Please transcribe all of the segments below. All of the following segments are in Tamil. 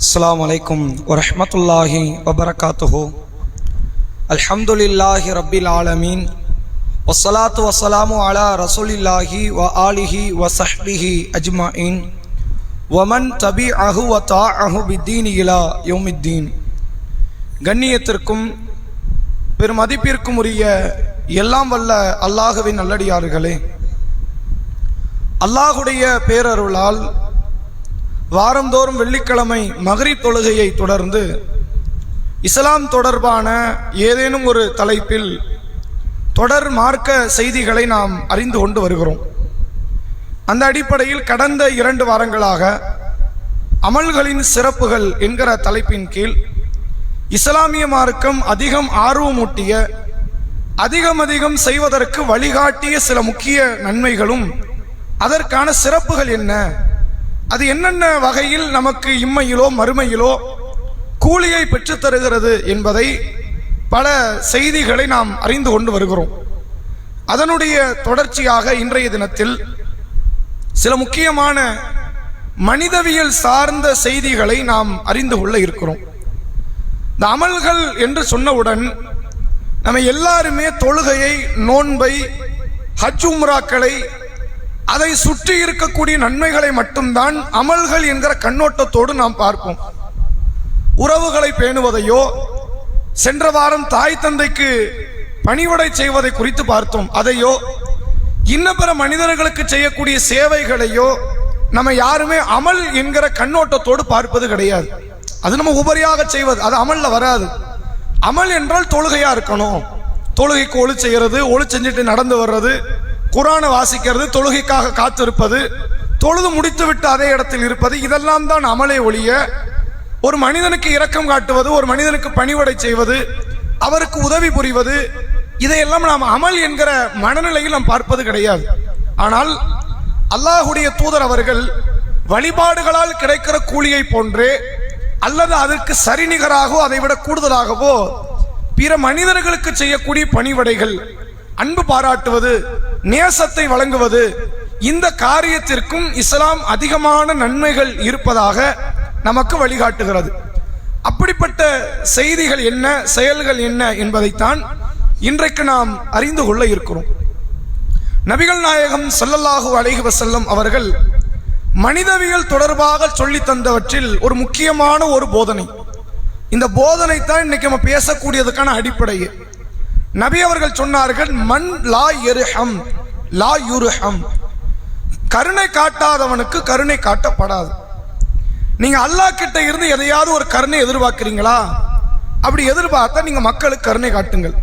அஸ்ஸலாமு அலைக்கும் வரஹ்மத்துல்லாஹி வபரகாத்துஹு. அல்ஹம்துலில்லாஹி ரப்பில் ஆலமீன். வஸ்ஸலாத்து வஸ்ஸலாமு அலா ரசூலில்லாஹி வ ஆலிஹி வ ஸஹ்பிஹி அஜ்மஈன். வமன் தபிஅஹு வ தாஅஹு பித்தீனி இலா யௌமித்தீன். கண்ணியத்திற்கும் பெருமதிப்பிற்கும் உரிய எல்லாம் வல்ல அல்லாஹுவின் நல்லடியார்களே, அல்லாஹுடைய பேரருளால் வாரந்தோறும் வெள்ளிக்கிழமை மக்ரிப் தொழுகையை தொடர்ந்து இஸ்லாம் தொடர்பான ஏதேனும் ஒரு தலைப்பில் தொடர் மார்க்க செய்திகளை நாம் அறிந்து கொண்டு வருகிறோம். அந்த அடிப்படையில் கடந்த 2 வாரங்களாக அமல்களின் சிறப்புகள் என்கிற தலைப்பின் கீழ் இஸ்லாமிய மார்க்கம் அதிகம் ஆர்வமூட்டிய, அதிகம் செய்வதற்கு வழிகாட்டிய சில முக்கிய நன்மைகளும் அதற்கான சிறப்புகள் என்ன, அது என்னென்ன வகையில் நமக்கு இம்மையிலோ மறுமையிலோ கூலியை பெற்றுத் தருகிறது என்பதை பல செய்திகளை நாம் அறிந்து கொண்டு வருகிறோம். அதனுடைய தொடர்ச்சியாக இன்றைய தினத்தில் சில முக்கியமான மனிதவியல் சார்ந்த செய்திகளை நாம் அறிந்து கொள்ள இருக்கிறோம். இந்த அமல்கள் என்று சொன்னவுடன் நம்ம எல்லாருமே தொழுகையை, நோன்பை, ஹஜ் உம்ராக்களை, அதை சுற்றி இருக்கக்கூடிய நன்மைகளை மட்டும்தான் அமல்கள் என்கிற கண்ணோட்டத்தோடு நாம் பார்ப்போம். உறவுகளை பேணுவதையோ, சென்ற வாரம் தாய் தந்தைக்கு பணிவிடை செய்வதை குறித்து பார்த்தோம், அதையோ இன்ன பிற மனிதர்களுக்கு செய்யக்கூடிய சேவைகளையோ நம்ம யாருமே அமல் என்கிற கண்ணோட்டத்தோடு பார்ப்பது கிடையாது. அது நம்ம உபரியாக செய்வது, அது அமல்ல வராது. அமல் என்றால் தொழுகையா இருக்கணும். தொழுகைக்கு ஒளி செய்யறது, ஒளி செஞ்சுட்டு நடந்து வர்றது, குர்ஆனை வாசிக்கிறது, தொழுகைக்காக காத்திருப்பது, தொழுது முடித்து விட்டு அதே இடத்தில் இருப்பது, இதெல்லாம் தான் அமலே ஒழிய ஒரு மனிதனுக்கு இரக்கம் காட்டுவது, ஒரு மனிதனுக்கு பணிவிடை செய்வது, அவருக்கு உதவி புரிவது, இதையெல்லாம் நாம் அமல் என்கிற மனநிலையில் நாம் பார்ப்பது கிடையாது. ஆனால் அல்லாஹுடைய தூதர் அவர்கள் வழிபாடுகளால் கிடைக்கிற கூலியை போன்றே அல்லது அதற்கு சரிநிகராகவோ அதைவிட கூடுதலாகவோ பிற மனிதர்களுக்கு செய்யக்கூடிய பணிவிடைகள், அன்பு பாராட்டுவது, நேசத்தை வழங்குவது, இந்த காரியத்திற்கும் இஸ்லாம் அதிகமான நன்மைகள் இருப்பதாக நமக்கு வழிகாட்டுகிறது. அப்படிப்பட்ட செய்திகள் என்ன, செயல்கள் என்ன என்பதைத்தான் இன்றைக்கு நாம் அறிந்து கொள்ள இருக்கிறோம். நபிகள் நாயகம் ஸல்லல்லாஹு அலைஹி வஸல்லம் அவர்கள் மனிதவியல் தொடர்பாக சொல்லி தந்தவற்றில் ஒரு முக்கியமான ஒரு போதனை, இந்த போதனை தான் இன்னைக்கு நம்ம பேசக்கூடியதுக்கான அடிப்படையே. நபி அவர்கள் சொன்னார்கள், மன் லா யர்ஹம் லா யுர்ஹம். கருணை காட்டாதவனுக்கு கருணை காட்டப்படாது. நீங்க அல்லாஹ் கிட்ட இருந்து எதையாவது ஒரு கருணை எதிர்பார்க்கிறீங்களா? அப்படி எதிர்பார்த்தா நீங்க மக்களுக்கு கருணை காட்டுங்கள்,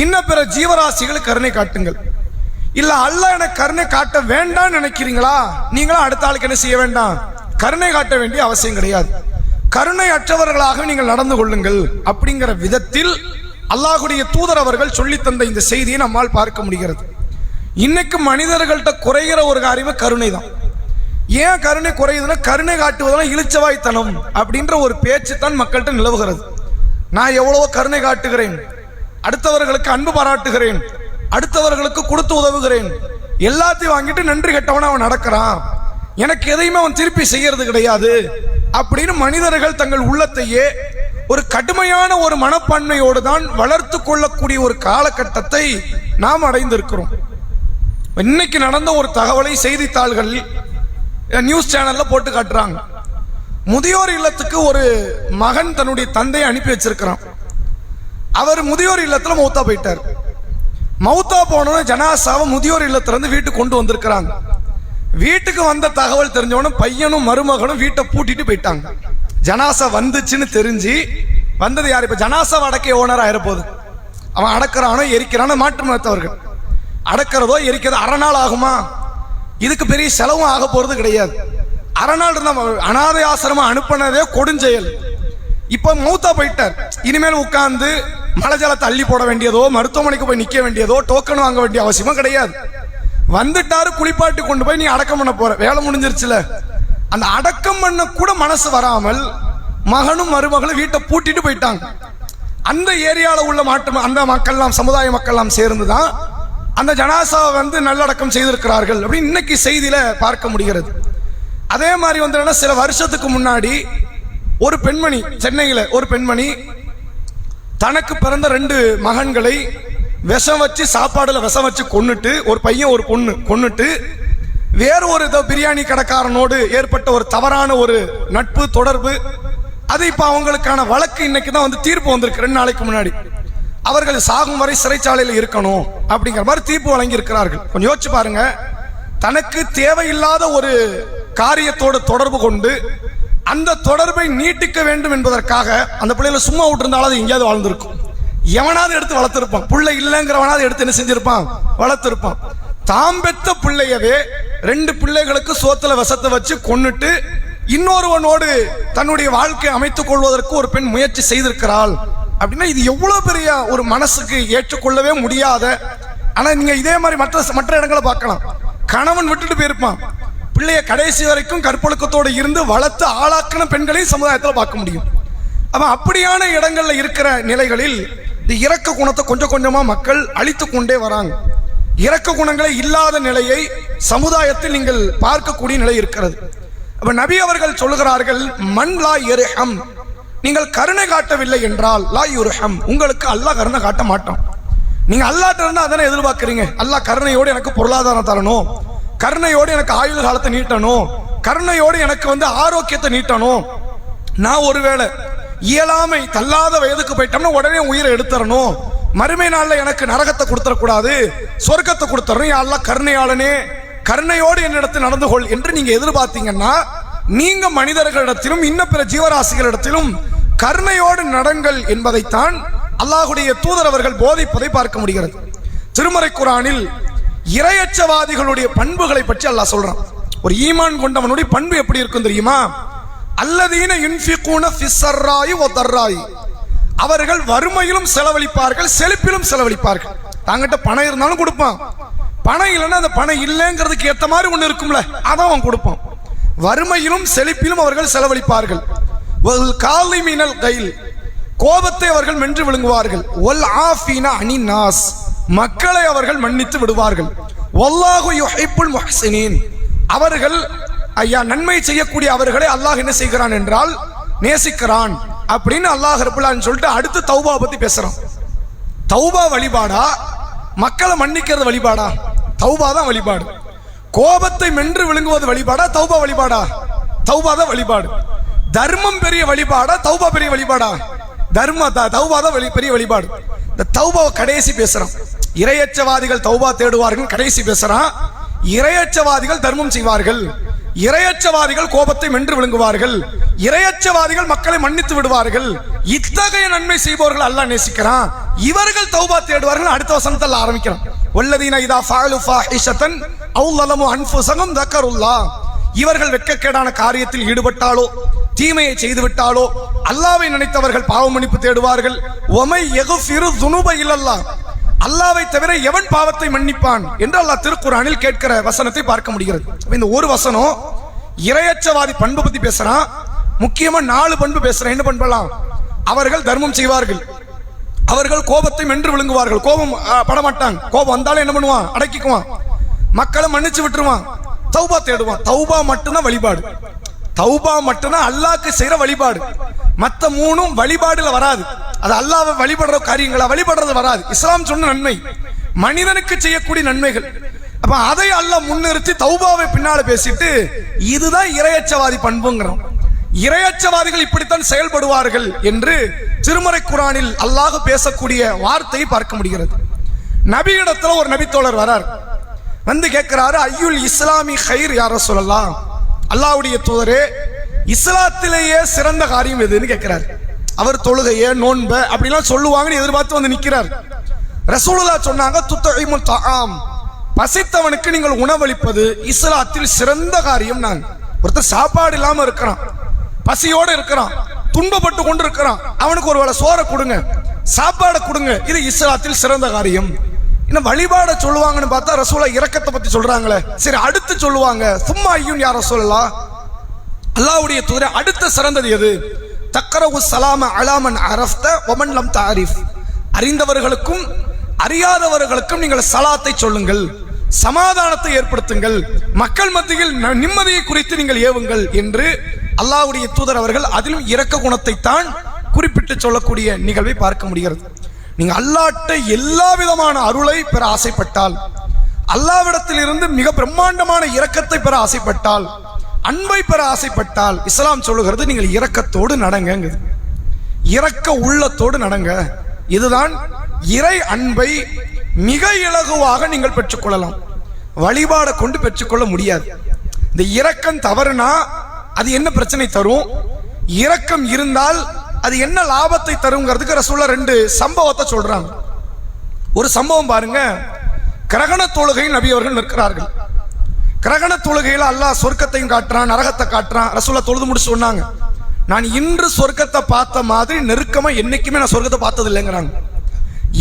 இன்ன பிற ஜீவராசிகளுக்கு கருணை காட்டுங்கள். இல்ல அல்லாஹ் எனக்கு கருணை காட்ட வேண்டாம் நினைக்கிறீங்களா, நீங்களும் அடுத்த ஆளுக்கு என்ன செய்ய வேண்டாம், கருணை காட்ட வேண்டிய அவசியம் கிடையாது. கருணை அற்றவர்களாக நீங்கள் நடந்து கொள்ளுங்கள் அப்படிங்கிற விதத்தில் அல்லாஹுடைய தூதர் அவர்கள் சொல்லி தந்த இந்த செய்தியை நம்மால் பார்க்க முடிகிறது. இன்னைக்கு மனிதர்கள்ட்ட குறைகிற ஒரு காரியமே கருணை தான். ஏன் கருணை குறையுதுன்னா, கருணை காட்டுவதெல்லாம் இழிச்சவாய்த்தனம் அப்படின்ற ஒரு பேச்சு தான் மக்கள்கிட்ட நிலவுகிறது. நான் எவ்வளவோ கருணை காட்டுகிறேன், அடுத்தவர்களுக்கு அன்பு பாராட்டுகிறேன், அடுத்தவர்களுக்கு கொடுத்து உதவுகிறேன், எல்லாத்தையும் வாங்கிட்டு நன்றி கெட்டவன அவன் நடக்கிறான், எனக்கு எதையுமே அவன் திருப்பி செய்யறது கிடையாது அப்படின்னு மனிதர்கள் தங்கள் உள்ளத்தையே ஒரு கடுமையான ஒரு மனப்பான்மையோடு தான் வளர்த்து கொள்ளக்கூடிய ஒரு காலகட்டத்தை நாம் அடைந்திருக்கிறோம். இன்னைக்கு நடந்த ஒரு தகவலை செய்தித்தாள்கள், நியூஸ் சேனல்ல போட்டு காட்டுறாங்க. முதியோர் இல்லத்துக்கு ஒரு மகன் தன்னுடைய தந்தையை அனுப்பி வச்சிருக்கிறான். அவர் முதியோர் இல்லத்துல மௌத்தா போயிட்டார். மௌத்தா போன ஜனாசாவை முதியோர் இல்லத்துல இருந்து வீட்டுக்கு கொண்டு வந்திருக்கிறாங்க. வீட்டுக்கு வந்த தகவல் தெரிஞ்சவனும் பையனும் மருமகனும் வீட்டை பூட்டிட்டு போயிட்டாங்க. ஜனாசா வந்துச்சுன்னு தெரிஞ்சு வந்தது யார்? இப்ப ஜனாசா அடக்கிய ஓனர் ஆயிரப்போகுது. அவன் அடக்கிறானோ எரிக்கிறானோ மாற்று மதத்தவர்கள். அடக்கிறதோ எரிக்கிறதோ அரை நாள் ஆகுமா? இதுக்கு பெரிய செலவும் ஆக போறது கிடையாது. அரை நாள் இருந்தா அனாதை ஆசிரமம் அனுப்பினதே கொடுஞ்செயல். இப்ப மௌத்தா போயிட்டார். இனிமேல் உட்கார்ந்து மழை ஜலத்தை அள்ளி போட வேண்டியதோ, மருத்துவமனைக்கு போய் நிக்க வேண்டியதோ, டோக்கன் வாங்க வேண்டிய அவசியமும் கிடையாது. வந்துட்டாரு, குளிப்பாட்டி கொண்டு போய் நீ அடக்கம் பண்ண போற, வேலை முடிஞ்சிருச்சுல. அந்த அடக்கம் பண்ண கூட மனசு வராமல் மகனும் மருமகளும் வீட்டை பூட்டிட்டு போயிட்டாங்க. அந்த ஏரியாவில் உள்ள அந்த மக்கள்லாம், சமுதாய மக்கள்லாம் சேர்ந்துதான் அந்த ஜனாசாவை நல்லடக்கம் செய்திருக்கிறார்கள் அப்படின்னு இன்னைக்கு செய்தியில பார்க்க முடிகிறது. அதே மாதிரி சில வருஷத்துக்கு முன்னாடி ஒரு பெண்மணி, சென்னையில் ஒரு பெண்மணி தனக்கு பிறந்த 2 மகன்களை விஷம் வச்சு, சாப்பாடுல விஷம் வச்சு கொன்னுட்டு, ஒரு பையன் ஒரு பொண்ணு கொன்னுட்டு, வேறு ஒரு பிரியாணி கடைக்காரனோடு ஏற்பட்ட ஒரு தவறான ஒரு நட்பு தொடர்பு, அது இப்ப அவங்களுக்கான வழக்கு இன்னைக்கு தான் வந்து தீர்ப்பு வந்திருக்கு. 2 நாளைக்கு முன்னாடி அவர்கள் சாகும் வரை சிறைச்சாலையில் இருக்கணும் அப்படிங்கிற மாதிரி தீர்ப்பு வழங்கி இருக்கிறார்கள். கொஞ்சம் யோசிச்சு பாருங்க, தனக்கு தேவையில்லாத ஒரு காரியத்தோடு தொடர்பு கொண்டு அந்த தொடர்பை நீட்டிக்க வேண்டும் என்பதற்காக அந்த பிள்ளைகளை சும்மா விட்டுருந்தாலும் அது எங்கேயாவது வாழ்ந்திருக்கும். எவனாவது எடுத்து வளர்த்திருப்பான். பிள்ளை இல்லைங்கிறவனாவது எடுத்து என்ன செஞ்சிருப்பான்? வளர்த்திருப்பான். தாம் பெத்த பிள்ளையவே 2 பிள்ளைகளுக்கு சோத்துல விஷத்தை வச்சு கொன்னுட்டு இன்னொருவனோடு தன்னுடைய வாழ்க்கையை அமைத்துக் கொள்வதற்கு ஒரு பெண் முயற்சி செய்திருக்கிறாள் அப்படின்னா இது எவ்வளவு பெரிய ஒரு மனசுக்கு ஏற்றுக்கொள்ளவே முடியாத. ஆனா நீங்க இதே மாதிரி மற்ற இடங்களை பார்க்கலாம். கணவன் விட்டுட்டு போயிருப்பான், பிள்ளைய கடைசி வரைக்கும் கற்பொழுக்கத்தோடு இருந்து வளர்த்து ஆளாக்கின பெண்களையும் சமுதாயத்தில் பார்க்க முடியும். அப்படியான இடங்கள்ல இருக்கிற நிலைகளில் இந்த இரக்க குணத்தை கொஞ்சம் கொஞ்சமா மக்கள் அழித்து கொண்டே வராங்க. இரக்க குணங்களே இல்லாத நிலையை சமுதாயத்தில் நீங்கள் பார்க்கக்கூடிய நிலை இருக்கிறது. அப்ப நபி அவர்கள் சொல்லுகிறார்கள், மன் லா யர்ஹம், நீங்கள் கருணை காட்டவில்லை என்றால் லா யுர்ஹம், உங்களுக்கு அல்லாஹ் கருணை காட்ட மாட்டான். நீங்க அல்லாஹ்ட்ட இருந்தா அதானே எதிர்பார்க்கறீங்க. அல்லாஹ் கருணையோடு எனக்கு பொருளாதாரம் தரணும், கருணையோடு எனக்கு ஆயுள் காலத்தை நீட்டணும், கருணையோடு எனக்கு வந்து ஆரோக்கியத்தை நீட்டணும். நான் ஒருவேளை இயலாமை தள்ளாத வயதுக்கு போயிட்டோம்னா உடனே உயிரை எடுத்துறணும், மறுமை நாள்ல எனக்கு நரகத்தை கொடுத்துடக்கூடாது, சொர்க்கத்தை கொடுத்துறணும். அல்லாஹ் கருணையாளனே, கருணையோடு என்னிடத்தில் நடந்து கொள் என்று நீங்க எதிர்பார்த்தீங்கன்னா நீங்க மனிதர்களிடத்திலும் இன்ன பிற ஜீவராசிகளிடத்திலும் கருணையோடு நடங்கள் என்பதைத்தான் அல்லாஹுடைய தூதர் அவர்கள் போதிப்பதை பார்க்க முடிகிறது. திருமறை குர்ஆனில் இறையச்சவாதிகளுடைய பண்புகளை பற்றி அல்லாஹ் சொல்றான். ஒரு ஈமான் கொண்டவனுடைய பண்பு எப்படி இருக்கும் தெரியுமா? அல்லதீன யுன்ஃபிகூன ஃபிஸ்ஸர்ராயி வதர்ராயி, அவர்கள் வறுமையிலும் செலவழிப்பார்கள், செழிப்பிலும் செலவழிப்பார்கள். தாங்கிட்ட பணம் இருந்தாலும் கொடுப்பான், பணம் இல்லைன்னா அந்த பணம் இல்லைங்கிறதுக்கு ஏற்ற மாதிரி ஒன்று இருக்கும்ல, அதான் அவன் கொடுப்பான். வறுமையிலும் செழிப்பிலும் அவர்கள் செலவழிப்பார்கள். காலிமினல் கைல், கோபத்தை அவர்கள் மென்று விழுங்குவார்கள். ஒல் ஆஃபீனா அனின் நாஸ், மக்களை அவர்கள் மன்னித்து விடுவார்கள். வல்லாஹு யுஹிப்புல் முஹ்சினீன், அவர்கள் நன்மை செய்யக்கூடிய அவர்களை அல்லாஹ் என்ன செய்கிறான் என்றால் நேசிக்கிறான் அப்படின்னு அல்லாஹ் ரப்பல் ஆலமீன் சொல்லிட்டு அடுத்து தௌபா பத்தி பேசுறான். தௌபா வழிபாடா, மக்களை மன்னிக்கிறது வழிபாடா? தௌபா தான் வழிபாடு. கோபத்தை மென்று விழுங்குவது வழிபாடா? தௌபா வழிபாடா? தௌபா தான் வழிபாடு. தர்மம் பெரிய வழிபாடா? தௌபா பெரிய வழிபாடா? தௌபா தான் பெரிய வழிபாடு. இந்த தௌபாவை கடைசி பேசுறான். இறையச்சவாதிகள் தௌபா தேடுவார்கள் கடைசி பேசுறான். இறையச்சவாதிகள் தர்மம் செய்வார்கள், இறையச்சவாதிகள் கோபத்தை மென்று விழுங்குவார்கள், இறையச்சவாதிகள் மக்களை மன்னித்து விடுவார்கள். இத்தகைய நன்மை செய்பவர்கள் அல்லாஹ் நேசிக்கிறான். இவர்கள் தௌபா தேடுவார்கள். அடுத்த வசனத்தில் ஆரம்பிக்கிறான், வல்லதீன இதா ஃபஅலு ஃபாஹிஷத்தன் அவ் ஸலமு அன்ஃபுஸஹும் தக்கருல்லாஹ், இவர்கள் வெட்கக்கேடான காரியத்தில் ஈடுபட்டாலோ தீமையை செய்து விட்டாலோ அல்லாஹ்வை நினைத்தவர்கள் பாவ மன்னிப்பு தேடுவார்கள். வமை யக்ஃபிரு ஸுனூப இல்லல்லாஹ், அல்லாஹ்வை தவிர எவன் பாவத்தை மன்னிப்பான் என்று அல்லாஹ் திருக்குர்ஆனில் கேட்கிற வசனத்தை பார்க்க முடிகிறது. இந்த ஒரு வசனம் இறையச்சவாதி பண்பு பத்தி பேசுறான். முக்கியமா 4 பண்பு பேசுறான். என்ன பண்பலாம்? அவர்கள் தர்மம் செய்வார்கள், அவர்கள் கோபத்தை மென்று விழுங்குவார்கள், கோபம் படமாட்டாங்க, கோபம் வந்தாலும் என்ன பண்ணுவான்? அடக்கிக்குவான், மக்களை மன்னிச்சு விட்டுருவான், தௌபா தேடுவான். தௌபா மட்டும்தான் வழிபாடு. தௌபா மட்டும்தான் அல்லாஹ்க்கு செய்யற வழிபாடு. மத்த 3ம் வழிபாடுல வராது. அது அல்லாஹ்வை வழிபடுற காரியங்களா வழிபடுறது வராது. இஸ்லாம் சொன்ன நன்மை மனிதனுக்கு செய்யக்கூடிய நன்மைகள். அப்ப அதை அல்லாஹ் முன்னிறுத்தி தௌபாவை பின்னால பேசிட்டு இதுதான் இறையச்சவாதி பண்புங்கிறோம். இறையச்சவாதிகள் இப்படித்தான் செயல்படுவார்கள் என்று திருமறை குர்ஆனில் அல்லாஹ் பேசக்கூடிய வார்த்தையை பார்க்க முடிகிறது. நபியிடத்துல ஒரு நபித்தோழர் வரார், வந்து கேட்கிறாரு, ஐயுல் இஸ்லாமி ஹைர் யா ரசூலல்லாஹ், அல்லாஹ்வுடைய தூதரே இஸ்லாத்திலேயே சிறந்த காரியம் எதுன்னு கேட்கிறார். அவர் தொழுகைய நோன்ப அப்படிலாம் சொல்லுவாங்கன்னு எதிர்பார்த்து வந்து நிற்கிறார். ரசூலுல்லாஹ் சொன்னாங்க, துத்இமுத் தஆம், பசித்தவனுக்கு நீங்கள் உணவளிப்பது இஸ்லாத்தில் சிறந்த காரியம். நான் ஒருத்தர் சாப்பாடு இல்லாம இருக்கிறான், பசியோடு இருக்கிறான், துன்பப்பட்டு கொண்டு இருக்கிறான், அவனுக்கு ஒரு வேளை சோறை கொடுங்க, சாப்பாடை கொடுங்க, இது இஸ்லாத்தில் சிறந்த காரியம். இன்னும் வழிபாட சொல்லுவாங்கன்னு பார்த்தா ரசூலுல்லாஹ் இரக்கத்தை பத்தி சொல்றாங்களே. சரி, அடுத்து சொல்லுவாங்க, சும்மா ஐயும் யா ரசூலல்லாஹ், அல்லாஹ்வுடைய தூதரே அடுத்த சிறந்தது எது? தக்ரவு ஸலாம அலா மன் அரஃப்த வ மன் லம் தஅரிஃப், அறிந்தவர்களுக்கும் அறியாதவர்களுக்கும் நீங்கள் சலாத்தை சொல்லுங்கள், சமாதானத்தை ஏற்படுத்துங்கள், மக்கள் மத்தியில் நிம்மதியை குறித்து நீங்கள் ஏவுங்கள் என்று அல்லாஹ்வுடைய தூதர் அவர்கள் அதிலும் இரக்க குணத்தை தான் குறிப்பிட்டு சொல்லக்கூடிய நிகழ்வை பார்க்க முடிகிறது. நீங்க அல்லாஹ்ட்ட எல்லா விதமான அருளை பெற ஆசைப்பட்டால், அல்லாஹ்விடத்தில் இருந்து மிக பிரம்மாண்டமான இரக்கத்தை பெற ஆசைப்பட்டால், அன்பை பெற ஆசைப்பட்டால், இஸ்லாம் சொல்லுகிறது நீங்கள் இரக்கத்தோடு நடங்க, இரக்க உள்ளத்தோடு நடங்க. இதுதான் இறை அன்பை மிக இலகுவாக நீங்கள் பெற்றுக்கொள்ளலாம். வழிபாடை கொண்டு பெற்றுக்கொள்ள முடியாது. இந்த இரக்கம் தவறுனா அது என்ன பிரச்சனை தரும், இரக்கம் இருந்தால் அது என்ன லாபத்தை தருங்கிறதுக்கு ரசூலுல்லாஹ் 2 சம்பவத்தை சொல்றாங்க. ஒரு சம்பவம் பாருங்க. கிரகண தொழுகையில் நபி அவர்கள் நிற்கிறார்கள். கிரகண தொழுகையில் அல்லாஹ் சொர்க்கத்தையும் காட்டுறான், நரகத்தை காட்டுறான். ரசூலுல்லாஹ் தொழுது முடிச்சு சொன்னாங்க, நான் இன்று சொர்க்கத்தை பார்த்த மாதிரி நெருக்கமா என்னைக்குமே நான் சொர்க்கத்தை பார்த்தது இல்லைங்கிறாங்க.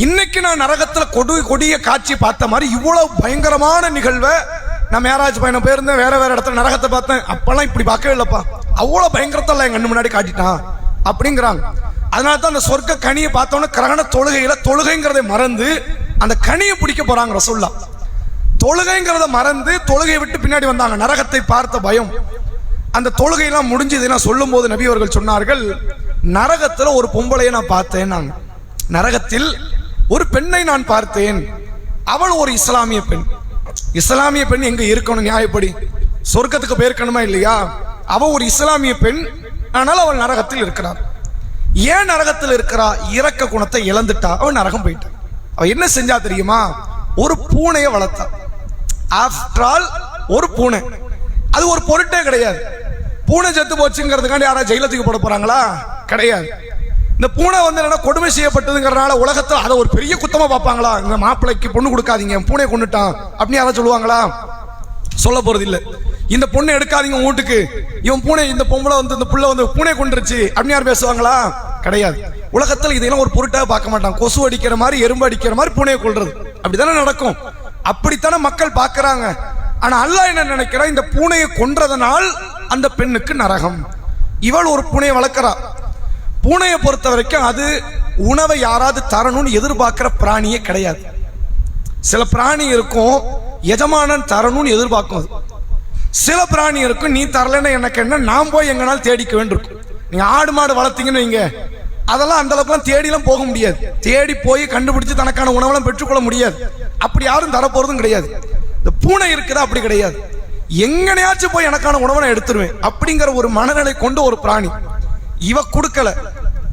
இன்னைக்கு நான் நரகத்துல கொடிய காட்சி பார்த்த மாதிரி இவ்வளவு பயங்கரமான நிகழ்வை நான் மேராஜ் பயணம் போயிருந்தேன், வேற இடத்துல நரகத்தை பார்த்தேன், அப்பெல்லாம் இப்படி பார்க்கவே இல்லப்பா, அவ்வளவு பயங்கரத்தெல்லாம் என் கண்ணு முன்னாடி காட்டிட்டான் அப்படிங்கிறாங்க. அதனால தான் அந்த சொர்க்க கனியை பார்த்தோன்னா கிரகண தொழுகைங்கிறதை மறந்து அந்த கனியை பிடிக்க போறாங்க ரசூலுல்லாஹ். தொழுகைங்கிறத மறந்து தொழுகையை விட்டு பின்னாடி வந்தாங்க. நரகத்தை பார்த்த பயம். அந்த தொழுகையெல்லாம் முடிஞ்சதுன்னா சொல்லும் போது நபி அவர்கள் சொன்னார்கள், நரகத்துல ஒரு பொம்பளையை நான் பார்த்தேன், நரகத்தில் ஒரு பெண்ணை நான் பார்த்தேன், அவள் ஒரு இஸ்லாமிய பெண். இஸ்லாமிய பெண் எங்க இருக்கணும் நியாயப்படி? சொர்க்கத்துக்கு போயிருக்கணுமா இல்லையா? அவள் ஒரு இஸ்லாமிய பெண், ஆனால் அவள் நரகத்தில் இருக்கிறார். ஏன் நரகத்தில் இருக்கிறா? இரக்க குணத்தை இழந்துட்டா, அவள் நரகம் போயிட்டா. அவள் என்ன செஞ்சா தெரியுமா? ஒரு பூனையை வளர்த்தா. ஆஃப்டர் ஆல் ஒரு பூனை, அது ஒரு பொருட்டே கிடையாது. பூனை செத்து போச்சுங்கிறதுக்காண்டி யாராவது ஜெயிலத்துக்கு போட போறாங்களா? கிடையாது. இந்த பூனை வந்து என்ன கொடுமை செய்யப்பட்டதுங்கிறனால உலகத்தில் அதை ஒரு பெரிய குத்தமா பார்ப்பாங்களா? இந்த மாப்பிள்ளைக்கு பொண்ணு கொடுக்காதீங்க, பூனை கொண்டுட்டான் அப்படின்னு யாராவது சொல்லுவாங்களா? சொல்ல போறது இல்ல. இந்த பொண்ணு எடுக்காதீங்க வீட்டுக்கு, இவன் பூனை, இந்த பொம்பளை வந்து இந்த புள்ள வந்து பூனை கொண்டுருச்சு அப்படின்னு யார் பேசுவாங்களா? கிடையாது. உலகத்தில் இதெல்லாம் ஒரு பொருட்டாக பார்க்க மாட்டான். கொசு அடிக்கிற மாதிரி, எறும்பு அடிக்கிற மாதிரி பூனையை கொள்றது அப்படித்தானே நடக்கும். அப்படித்தானே மக்கள் பார்க்கறாங்க. ஆனா அல்லாஹ் என்ன நினைக்கிறான்? இந்த பூனையை கொன்றதனால் அந்த பெண்ணுக்கு நரகம். இவள் ஒரு பூனையை வளர்க்கிறா. பூனையை பொறுத்த வரைக்கும் அது உணவை யாராவது தரணும்னு எதிர்பார்க்கிற பிராணியே கிடையாது. சில பிராணி இருக்கும் எஜமானன் தரணும்னு எதிர்பார்க்கும். சில பிராணி இருக்கும் நீ தரலன்னா எனக்கு என்ன, நான் போய் எங்கனாலும் தேடிக்க வேண்டியிருக்கும். நீங்க ஆடு மாடு வளர்த்தீங்கன்னு வைங்க, அதெல்லாம் அந்த அளவுக்குலாம் தேடிலாம் போக முடியாது. தேடி போய் கண்டுபிடிச்சு தனக்கான உணவெல்லாம் பெற்றுக்கொள்ள முடியாது. அப்படி யாரும் தரப்போறதும் கிடையாது. இந்த பூனை இருக்குதா? அப்படி கிடையாது. எங்கனையாச்சும் போய் எனக்கான உணவை நான் எடுத்துருவேன் அப்படிங்கிற ஒரு மனநிலை கொண்டு ஒரு பிராணி. இவ கொடுக்கல,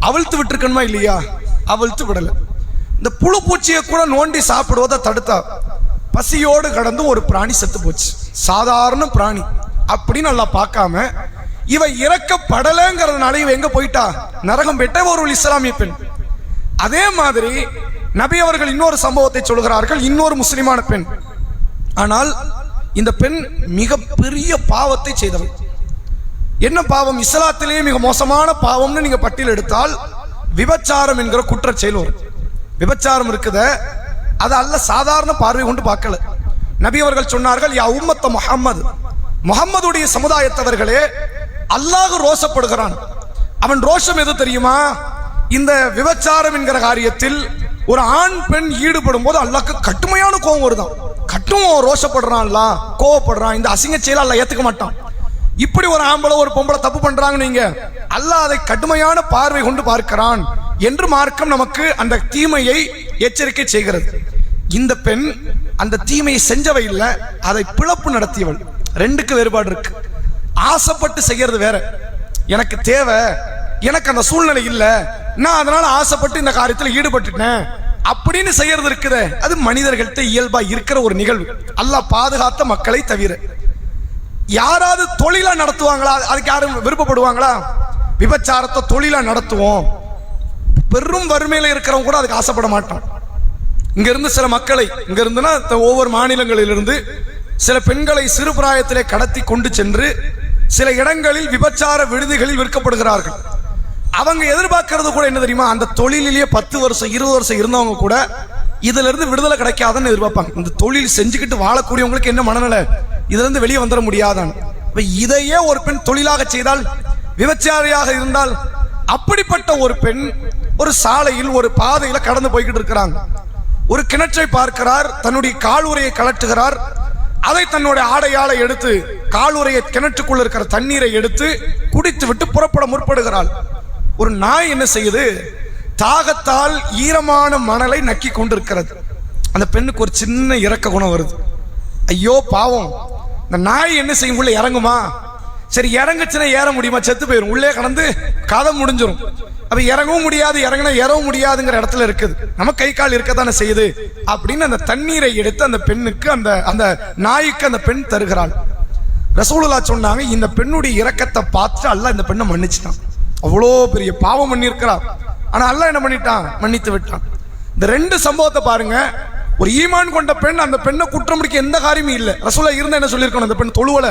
அவிழ்த்து விட்டுருக்கணுமா இல்லையா? அவிழ்த்து விடல. இந்த புழு பூச்சியை கூட நோண்டி சாப்பிடுவதை தடுத்தா. பசியோடு கடந்து ஒரு பிராணி செத்து போச்சு, சாதாரண பிராணி அப்படின்னு நல்லா பார்க்காம இவ இறக்கப்படலைங்கிறதுனால இவ எங்க போயிட்டா? நரகம் போயிட்டா. ஒரு இஸ்லாமிய பெண். அதே மாதிரி நபி அவர்கள் இன்னொரு சம்பவத்தை சொல்கிறார்கள். இன்னொரு முஸ்லிமான பெண். ஆனால் இந்த பெண் மிக பெரிய பாவத்தை செய்தவள். என்ன பாவம்? இஸ்லாத்திலேயே மிக மோசமான பாவம்னு நீங்க பட்டியல் எடுத்தால் விபச்சாரம் என்கிற குற்ற செயல் வரும். விபச்சாரம் இருக்குத, அது அல்ல சாதாரண பார்வை கொண்டு பார்க்கல. நபி அவர்கள் சொன்னார்கள், யா உம்மத்த முஹம்மது, முஹம்மதுடைய சமுதாயத்தவர்களே, அல்லாஹ் ரோஷப்படுகிறான். அவன் ரோஷம் எது தெரியுமா? இந்த விபச்சாரம் என்கிற காரியத்தில் ஒரு ஆண் பெண் ஈடுபடும் போது அல்லாஹ்க்கு கடுமையான கோபம் வருதான். கட்டும் ரோஷப்படுறான்ல, கோவப்படுறான். இந்த அசிங்க செயலை அல்லாஹ் ஏத்துக்க மாட்டான். இப்படி ஒரு ஆம்பளை ஒரு பொம்பளை தப்பு பண்றாங்க நீங்க, அல்லாஹ் அதை கடுமையான பார்வை கொண்டு பார்க்கிறான் என்று மார்க்கம் நமக்கு அந்த தீமையை எச்சரிக்கை செய்கிறது. இந்த பெண் அந்த தீமையை செஞ்சவை இல்லை, அதை பிளப்பு நடத்தியவள். ரெண்டுக்கு வேறுபாடு இருக்கு. ஆசைப்பட்டு செய்யறது வேற. எனக்கு தேவை, எனக்கு அந்த சூழ்நிலை இல்லை, நான் அதனால ஆசைப்பட்டு இந்த காரியத்தில் ஈடுபட்டுட்டேன் அப்படின்னு செய்யறது இருக்குது. அது மனிதர்கள்ட்ட இயல்பா இருக்கிற ஒரு நிகழ்வு. அல்லாஹ் பாதுகாத்த மக்களை தவிர யாராவது தொழிலா நடத்துவாங்களா? அதுக்கு யாரும் விருப்பப்படுவாங்களா? விபச்சாரத்தை தொழிலா நடத்துவோம். பெரும் வறுமையில இருக்கிறவங்க கூட அதுக்கு ஆசைப்பட மாட்டான். இங்க இருந்து சில மக்களை, இங்க இருந்துன்னா ஒவ்வொரு மாநிலங்களிலிருந்து சில பெண்களை சிறு பிராயத்திலே கடத்தி கொண்டு சென்று சில இடங்களில் விபச்சார விடுதிகளில் விற்கப்படுகிறார்கள். அவங்க எதிர்பார்க்கறது கூட என்ன தெரியுமா? அந்த தொழிலிலேயே 10 வருஷம் 20 வருஷம் இருந்தவங்க கூட இதுல இருந்து விடுதலை கிடைக்காதுன்னு எதிர்பார்ப்பாங்க. இந்த தொழில் செஞ்சுக்கிட்டு வாழக்கூடியவங்களுக்கு என்ன மனநிலை? இதுல இருந்து வெளியே வந்துட முடியாதான். இதையே ஒரு பெண் தொழிலாக செய்தால், விபச்சாரியாக இருந்தால், அப்படிப்பட்ட ஒரு பெண் ஒரு சாலையில் ஒரு பாதையில கடந்து போய்கிட்டு இருக்கிறாங்க. ஒரு கிணற்றை பார்க்கிறார், தன்னுடைய கால் உரையை கலட்டுகிறார். அதை தன்னுடைய ஆடையால எடுத்து காலுறைய கிணற்றுக்குள்ள இருக்கிற தண்ணீரை எடுத்து குடித்து விட்டு புறப்பட முற்படுகிறாள். ஒரு நாய் என்ன செய்யுது? தாகத்தால் ஈரமான மணலை நக்கி கொண்டிருக்கிறது. அந்த பெண்ணுக்கு ஒரு சின்ன இரக்க குணம் வருது. ஐயோ பாவம், இந்த நாய் என்ன செய்யும்? உள்ள இறங்குமா? சரி, இறங்குச்சுன்னா ஏற முடியுமா? செத்து போயிடும். உள்ளே கடந்து கதை முடிஞ்சிடும். அப்ப இறங்கவும் முடியாது, இறங்கினா ஏறவும் முடியாதுங்கிற இடத்துல இருக்குது. நம்ம கை கால் இருக்கத்தானே செய்யுது அப்படின்னு அந்த தண்ணீரை எடுத்து அந்த பெண்ணுக்கு அந்த நாய்க்கு அந்த பெண் தருகிறாள். ரசூலுல்லாஹ் சொன்னாங்க, இந்த பெண்ணுடைய இரக்கத்தை பார்த்து அல்லாஹ் இந்த பெண்ணை மன்னிச்சிட்டான். அவ்வளோ பெரிய பாவம் பண்ணியிருக்கிறார். ஆனா அல்லாஹ் என்ன பண்ணிட்டான்? மன்னித்து விட்டான். இந்த ரெண்டு சம்பவத்தை பாருங்க. ஒரு ஈமான் கொண்ட பெண், அந்த பெண்ணை குற்றம் முடிக்க எந்த காரியமும் இல்லை. ரசூலுல்லாஹ் இருந்தா என்ன சொல்லியிருக்கணும்? அந்த பெண் தொழுவல,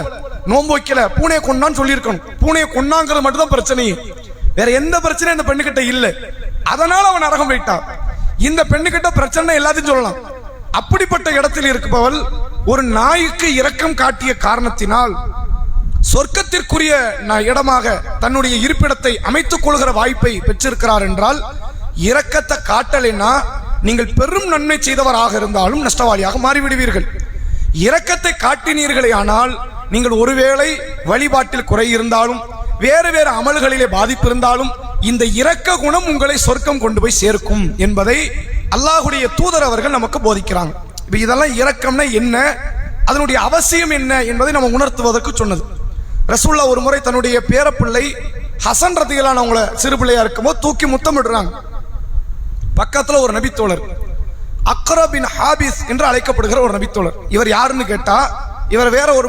நோன்பு வைக்கல, பூனையை கொண்டான்னு சொல்லியிருக்கணும். பூனையை கொண்டாங்கிறது மட்டும் தான் பிரச்சனையே, வேற எந்த பிரச்சனையும் இந்த பெண்ணுகிட்ட இல்லை. அதனால அவன் நரகம் போயிட்டான். இந்த பெண்ணுகிட்ட பிரச்சனை எல்லாத்தையும் சொல்லலாம். அப்படிப்பட்ட இடத்தில் இருப்பவள் ஒரு நாய்க்கு இரக்கம் காட்டிய காரணத்தினால் சொர்க்கத்திற்குரிய இடமாக தன்னுடைய இருப்பிடத்தை அமைத்துக் கொள்கிற வாய்ப்பை பெற்றிருக்கிறார் என்றால், இரக்கத்தை காட்டலைன்னா நீங்கள் பெரும் நன்மை செய்தவராக இருந்தாலும் நஷ்டவாளியாக மாறிவிடுவீர்கள். இரக்கத்தை காட்டினீர்களே ஆனால் நீங்கள் ஒருவேளை வழிபாட்டில் குறை இருந்தாலும் வேறு வேறு அமல்களிலே பாதிப்பு இருந்தாலும் இந்த இரக்க குணம் உங்களை சொர்க்கம் கொண்டு போய் சேர்க்கும் என்பதை அல்லாஹ்வுடைய தூதர் அவர்கள் நமக்கு போதிக்கிறாங்க. இப்ப இதெல்லாம் இரக்கம்னா என்ன, அதனுடைய அவசியம் என்ன என்பதை நம்ம உணர்த்துவதற்கு சொன்னது. ரசூலுல்லாஹ் ஒரு முறை தன்னுடைய பேரப்பிள்ளை ஹசன் ரதியல்லாஹு அவங்கள சிறு பிள்ளையா இருக்கும்போது தூக்கி முத்தமிடுறாங்க. பக்கத்துல ஒரு நபித்தோழர் அக்ரா பின் ஹாபிஸ் என்று அழைக்கப்படுகிற ஒரு நபித்தோழர். இவர் யாருன்னு கேட்டா, இவர் வேற ஒரு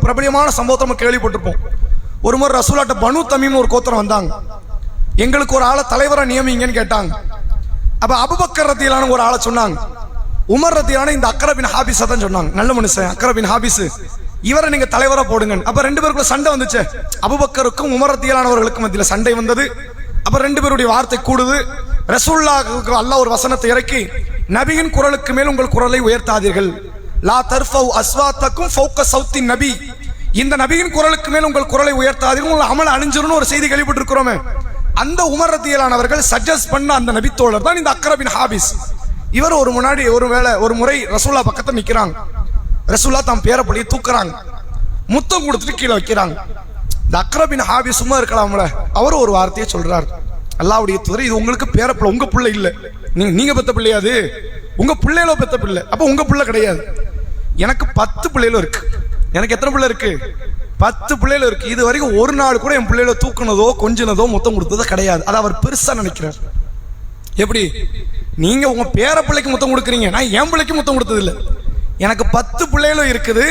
பிரபலியமான சம்பவத்தை நம்ம கேள்விப்பட்டிருப்போம். ஒரு முறை ரசூலாட்ட பனு தமீம் ஒரு கோத்திரம் வந்தாங்க. எங்களுக்கு ஒரு ஆளை தலைவரை நியமிங்கன்னு கேட்டாங்க. அப்ப அபூபக்கர் ரதியல்லாஹு ஒரு ஆளை சொன்னாங்க. உமர் ரதியல்லாஹு இந்த அக்ரா பின் ஹாபிஸ் தான் சொன்னாங்க. நல்ல மனுஷன் அக்ரா பின் ஹாபிஸ், இவரை நீங்க தலைவரா போடுங்க. அப்ப ரெண்டு பேருக்குள்ள சண்டை வந்துச்சு. அபூபக்கருக்கும் உமர் ரதியல்லாஹு அவர்களுக்கும் மத்தியில சண்டை வந்தது. அப்ப ரெண்டு பேருடைய வார்த்தை கூடுது. ரசூலுல்லாஹ்வுக்கு அல்லாஹ் ஒரு வசனத்தை இறக்கி, நபியின் குரலுக்கு மேல் உங்கள் குரலை உயர்த்தாதீர்கள். லா தர்ஃபவு அஸ்வாத்தக்கும் ஃபௌக சௌத்தி நபி, இந்த நபியின் குரலுக்கு மேல் உங்கள் குரலை உயர்த்தாதீர்கள், உங்கள் அமல் அழிஞ்சிரும்னு ஒரு செய்தி கேள்விப்பட்டிருக்கிறோமே. அந்த உமர் ரதியல்லாஹு அவர்கள் சஜஸ்ட் பண்ண அந்த நபித்தோழர் தான் இந்த அக்ரா பின் ஹாபிஸ். இவர் ஒரு முறை ரசூலுல்லாஹ் பக்கத்துல நிக்கிறாங்க. ரசூலுல்லாஹ் தாம் பேரப்படியை தூக்குறாங்க, முத்தம் கொடுத்துட்டு கீழே வைக்கிறாங்க. இந்த அக்ரா பின் ஹாபிஸ் சும்மா இருக்கலாம்ல, அவர் ஒரு வார்த்தையை சொல்றாரு, அல்லாஹ்வுடைய தூதரே, இது உங்களுக்கு பேரப்பிள்ளை, உங்க பிள்ளை இல்ல, நீங்க பெத்த பிள்ளையாது, உங்க பிள்ளைகளோ பெத்த பிள்ளை, அப்ப உங்க பிள்ளை கிடையாது. எனக்கு 10 பிள்ளைகளும் இருக்கு. எனக்கு எத்தனை பிள்ளை இருக்கு? 10 பிள்ளைகள் இருக்கு. இது வரைக்கும் ஒரு நாள் கூட என் பிள்ளைகளை தூக்குனதோ கொஞ்சினதோ முத்தம் கொடுத்ததோ கிடையாது. அதை அவர் பெருசா நினைக்கிறார். எப்படி நீங்க உங்க பேர பிள்ளைக்கு முத்தம் கொடுக்குறீங்க, நான் என் பிள்ளைக்கு முத்தம் கொடுத்தது இல்லை. எனக்கு 10 பிள்ளைகளும் இருக்குது,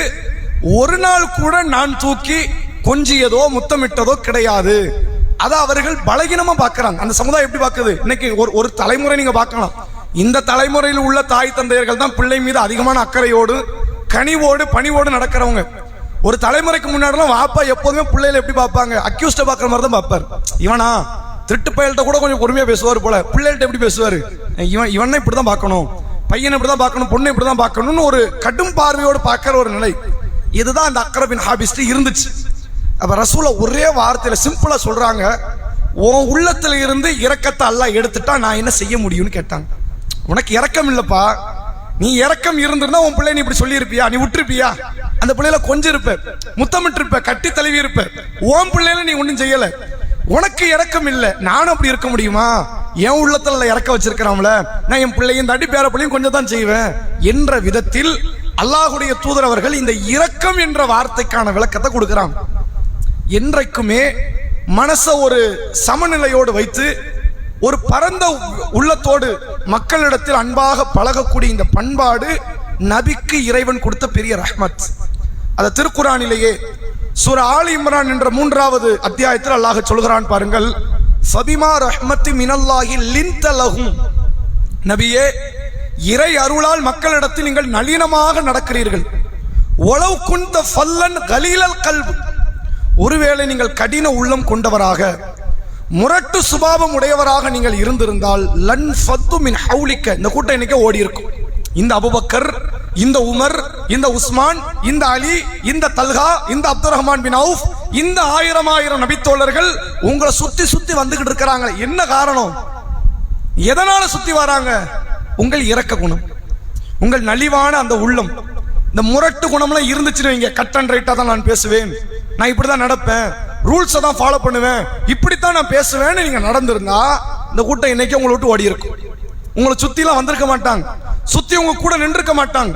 ஒரு நாள் கூட நான் தூக்கி கொஞ்சியதோ முத்தமிட்டதோ கிடையாது. அதை அவர்கள் பலகீனமா பார்க்கிறாங்க. அந்த சமுதாயம் எப்படி பார்க்குது? இன்னைக்கு ஒரு தலைமுறை நீங்க பார்க்கலாம். இந்த தலைமுறையில் உள்ள தாய் தந்தையர்கள் தான் பிள்ளை மீது அதிகமான அக்கறையோடு கனிவோடு பணிவோடு நடக்கிறவங்க. ஒரு தலைமுறைக்கு முன்னாடிலாம் வாப்பா எப்போதுமே பிள்ளைகளை எப்படி பார்ப்பாங்க? அக்யூஸ்ட பார்க்குற மாதிரி தான் பார்ப்பார். இவனா திருட்டு பயல்கிட்ட கூட கொஞ்சம் பொறுமையா பேசுவார் போல, பிள்ளைகிட்ட எப்படி பேசுவாரு? இவனை இப்படிதான் பார்க்கணும், பையனை இப்படிதான் பார்க்கணும், பொண்ணை இப்படிதான் பார்க்கணும்னு ஒரு கடும் பார்வையோடு பார்க்கிற ஒரு நிலை. இதுதான் அந்த அக்ரா பின் ஹாபிஸ் இருந்துச்சு. அப்ப ரசூலுல்லாஹ் ஒரே வார்த்தையில சிம்பிளா சொல்றாங்க, உன் உள்ளத்துல இருந்து இரக்கத்தை அல்லாஹ் எடுத்துட்டா நான் என்ன செய்ய முடியும்னு கேட்டாங்க. உனக்கு இரக்கம் இல்லப்பா, நீ இரக்கம் இருந்திருந்தா உன் பிள்ளை நீ இப்படி சொல்லி இருப்பியா? நீ விட்டுருப்பியா? அந்த பிள்ளைல கொஞ்சம் இருப்ப, முத்தமிட்டு இருப்ப, கட்டி தழுவி இருப்ப. உன் பிள்ளைல நீ ஒன்னும் செய்யல, உனக்கு இரக்கம் இல்லை. நானும் அப்படி இருக்க முடியுமா? என் உள்ளத்துல இறக்க வச்சிருக்கிறான்ல, நான் என் பிள்ளையும் தாண்டி பேர பிள்ளையும் கொஞ்சம் தான் செய்வேன் என்ற விதத்தில் அல்லாஹ்வுடைய தூதர் அவர்கள் இந்த இரக்கம் என்ற வார்த்தைக்கான விளக்கத்தை கொடுக்கிறாங்க. என்றைக்குமே மனச ஒரு சமநிலையோடு வைத்து ஒரு பரந்த உள்ளத்தோடு மக்களிடத்தில் அன்பாக பழகக்கூடிய இந்த பண்பாடு நபிக்கு இறைவன் கொடுத்த பெரிய ரஹ்மத். அது திருக்குரானிலேயே சூரா ஆல் இம்ரான் என்ற 3வது அத்தியாயத்தில் அல்லாஹ் சொல்கிறான் பாருங்கள், ஃபபிமா ரஹ்மத்தி மினல்லாஹி லின்த லஹும், நபியே இறை அருளால் மக்களிடத்தில் நீங்கள் நளினமாக நடக்கிறீர்கள். வலவ் குன்த ஃபல்லன் கலீலல் கல்ப், ஒருவேளை நீங்கள் கடின உள்ளம் கொண்டவராக முரட்டு சுபாவம் உடையவராக நீங்கள் இருந்திருந்தால் லன் ஃபத்து மின் ஹவுலிக்க, இந்த கூட்டம் இன்னைக்கு ஓடி இருக்கும். இந்த அபூபக்கர், இந்த உமர், இந்த உஸ்மான், இந்த அலி, இந்த தல்ஹா, இந்த அப்துல் ரஹ்மான் பின் அவுஃப், இந்த 1000 நபித்தோழர்கள் உங்களை சுத்தி சுத்தி வந்துகிட்டு இருக்கிறாங்க. என்ன காரணம்? எதனால சுத்தி வராங்க? உங்கள் இரக்க குணம், உங்கள் நலிவான அந்த உள்ளம், இந்த முரட்டு குணம்லாம் இருந்துச்சுன்னு வைங்க, கட் அண்ட் ரைட்டா தான் நான் பேசுவேன், நான் இப்படிதான் நடப்பேன், ரூல்ஸை தான் ஃபாலோ பண்ணுவேன், இப்படித்தான் நான் பேசுவேன்னு நீங்க நடந்திருந்தா இந்த கூட்டம் இன்னைக்கு உங்களை விட்டு ஓடி இருக்கும். உங்களை சுத்திலாம் வந்திருக்க மாட்டாங்க, சுத்தி உங்க கூட நின்றுக்க மாட்டாங்க.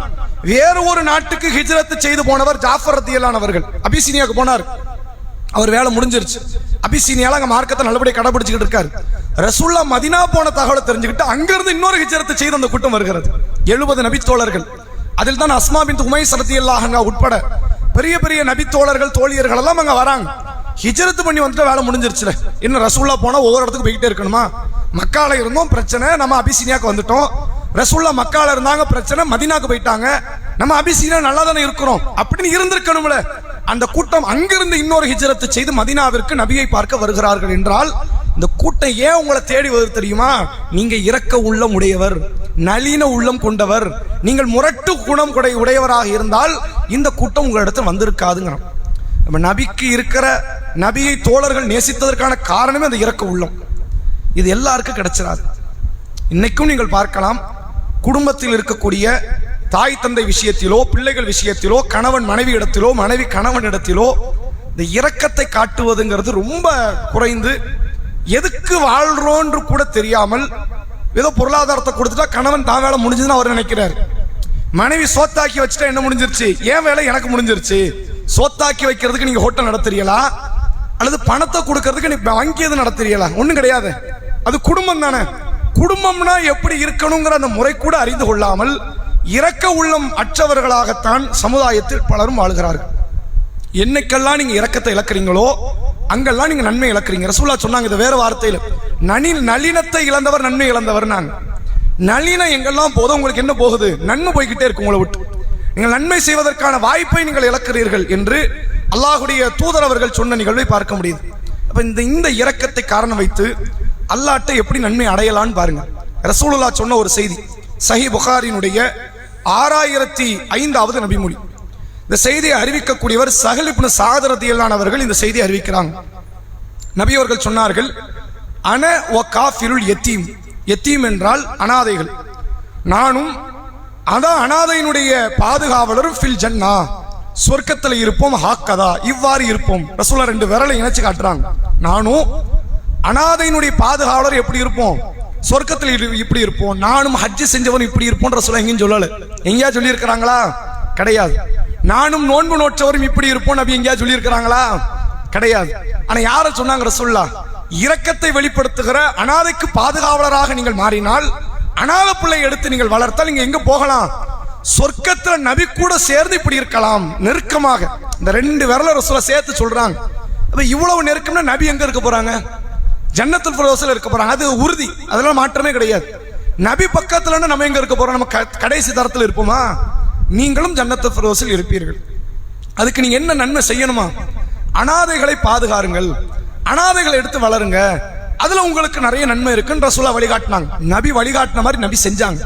வேற ஒரு நாட்டுக்கு ஹிஜ்ரத் செய்து போனவர் ஜாஃபர் ரலியல்லாஹு அவர்கள் அபிசீனியாவுக்கு போனார். அவர் வேலை முடிஞ்சிருச்சு. அபிசீனியால அங்க மார்க்கத்தை நல்லபடியா கடைபிடிச்சுக்கிட்டு இருக்காரு. ரசூலுல்லாஹ் மதீனா போன தகவலை தெரிஞ்சுக்கிட்டு அங்கிருந்து இன்னொரு ஹிஜ்ரத் செய்து அந்த கூட்டம் வருகிறது. 70 நபி தோழர்கள். அதில் தான் அஸ்மா பின்த் உமைஸ் ரலியல்லாஹு அன்ஹா உட்பட பெரிய பெரிய நபி தோழர்கள் தோழியர்கள் எல்லாம் அங்க வராங்க. ஹிஜ்ரத் பண்ணி வந்துட்டு வேலை முடிஞ்சிருச்சுல, இன்னும் ரசூலுல்லாஹ் போனா ஒவ்வொரு இடத்துக்கு போயிட்டே இருக்கணுமா? மக்கால இருந்தோம் பிரச்சனை, நம்ம அபிசீனியாவுக்கு வந்துட்டோம். ரசூலுல்லாஹ் மக்கால இருந்தாங்க பிரச்சனை, மதீனாக்கு போயிட்டாங்க, நம்ம அபிசீனியா நல்லா தானே இருக்கிறோம் அப்படின்னு இருந்திருக்கணும்ல. அந்த கூட்டம் அங்கிருந்து இன்னொரு ஹிஜ்ரத் செய்து மதீனாவிற்கு நபியை பார்க்க வருகிறார்கள் என்றால் இந்த கூட்டம் ஏன் உங்களை தேடி வருது தெரியுமா? நீங்க இரக்க உள்ளம் உடையவர், நளின உள்ளம் கொண்டவர், நீங்கள் முரட்டு குணம் உடையவராக இருந்தால் இந்த கூட்டம் உங்களிடத்தில் வந்திருக்காதுங்க. நம்ம நபிக்கு இருக்கிற நபியை தோழர்கள் நேசித்ததற்கான காரணமே அந்த இரக்க உள்ளம். இது எல்லாருக்கும் கிடைச்சிடாது. இன்னைக்கும் நீங்கள் பார்க்கலாம், குடும்பத்தில் இருக்கக்கூடிய தாய் தந்தை விஷயத்திலோ, பிள்ளைகள் விஷயத்திலோ, கணவன் மனைவி இடத்திலோ, மனைவி கணவன் இடத்திலோ இந்த இரக்கத்தை காட்டுவதுங்கிறது ரொம்ப குறைந்து, எதுக்கு வாழ்றோன்று கூட தெரியாமல் ஏதோ பொருளாதாரத்தை கொடுத்துட்டா கணவன் தான் வேலை முடிஞ்சதுன்னு அவர் நினைக்கிறார். மனைவி சோத்தாக்கி வச்சுட்டா என்ன முடிஞ்சிருச்சு, ஏன் வேலை எனக்கு முடிஞ்சிருச்சு. சோத்தாக்கி வைக்கிறதுக்கு நீங்க ஹோட்டல் நடத்துறீங்களா, அல்லது பணத்தை கொடுக்கறதுக்கு நீ வங்கி எது நடத்துறீங்களா? ஒண்ணும் கிடையாது. அது குடும்பம் தானே. குடும்பம்னா எப்படி இருக்கணுங்கிற அந்த முறை கூட அறிந்து கொள்ளாமல் இரக்க உள்ளம் அற்றவர்களாகத்தான் சமுதாயத்தில் பலரும் வாழ்கிறார்கள். என்னைக்கெல்லாம் நீங்க இரக்கத்தை இழக்கிறீங்களோ அங்கெல்லாம் நீங்க நன்மை இழக்கிறீங்க. ரசூலுல்லாஹ் சொன்னாங்க இது வேற வார்த்தையில, நளினத்தை இழந்தவர் நன்மை இழந்தவர். நான் நளினம் எங்கெல்லாம் போதும் உங்களுக்கு என்ன போகுது? நன்மை போய்கிட்டே இருக்கு உங்களை விட்டு. நீங்கள் நன்மை செய்வதற்கான வாய்ப்பை நீங்கள் இழக்கிறீர்கள் என்று அல்லாஹ்வுடைய தூதர் அவர்கள் சொன்ன நிகழ்வை பார்க்க முடியுது. அப்ப இந்த இரக்கத்தை காரணம் வைத்து அல்லாஹ்ட்ட எப்படி நன்மை அடையலான்னு பாருங்க. ரசூலுல்லாஹ் சொன்ன ஒரு செய்தி சஹீஹ் புகாரினுடைய 6005வது நபிமொழி. இந்த செய்தியை அறிவிக்கக்கூடியவர் சஹல் இப்னு சஅத் ரலியல்லாஹு அவர்கள் இந்த செய்தியை அறிவிக்கிறாங்க. நபி அவர்கள் சொன்னார்கள், அன வ காஃபிருல் யதீம். யதீம் என்றால் அனாதைகள். நானும் அதான் அனாதையினுடைய பாதுகாவலரும் ஃபில் ஜன்னா, சொர்க்கத்தில் இருப்போம். ஹாக்கதா, இவ்வாறு இருப்போம். ரசூலுல்லாஹ் 2 விரலை இணைச்சு காட்டுறாங்க. நானும் அனாதையினுடைய பாதுகாவலர் எப்படி இருப்போம்? சொர்க்கத்தில் இப்படி இருப்போம். நானும் ஹஜ் செஞ்சவன் இப்படி இருப்போம். ரசூலுல்லாஹ் எங்கேயும் சொல்லல. எங்கேயா சொல்லி இருக்கிறாங்களா? கிடையாது. நானும் நோன்பு நோற்றவரும் இப்படி இருப்போம் நபி எங்கேயா சொல்லி இருக்கிறாங்களா? கிடையாது. ஆனா யார சொன்னாங்க ரசூலுல்லாஹ்? இரக்கத்தை வெளிப்படுத்துகிற அனாதைக்கு பாதுகாவலராக நீங்கள் மாறினால், அனாதை பிள்ளை எடுத்து நீங்கள் வளர்த்தால் நீங்க எங்க போகலாம்? சொர்க்கத்துல நபி கூட சேர்ந்து இப்படி இருக்கலாம் நெருக்கமாக. இந்த 2 விரல ரசூலுல்லாஹ் சேர்த்து சொல்றாங்க. அப்ப இவ்வளவு நெருக்கம்னா நபி எங்க இருக்க போறாங்க? ஜன்னத்துல் ஃபிர்தௌஸ்ல இருக்க போறாங்க. அது உறுதி, அதெல்லாம் மாற்றமே கிடையாது. நபி பக்கத்துல நம்ம எங்க இருக்க போறோம்? நம்ம கடைசி தரத்தில் இருப்போமா? நீங்களும் ஜன்னத்துல் ஃபிர்தௌஸில் இருப்பீர்கள். அதுக்கு நீங்க என்ன நன்மை செய்யணுமா? அனாதைகளை பாதுகாருங்கள், அனாதைகளை எடுத்து வளருங்க, அதுல உங்களுக்கு நிறைய நன்மை இருக்குன்னு ரசூலுல்லாஹ் வழிகாட்டினாங்க. நபி வழிகாட்டின மாதிரி நபி செஞ்சாங்க.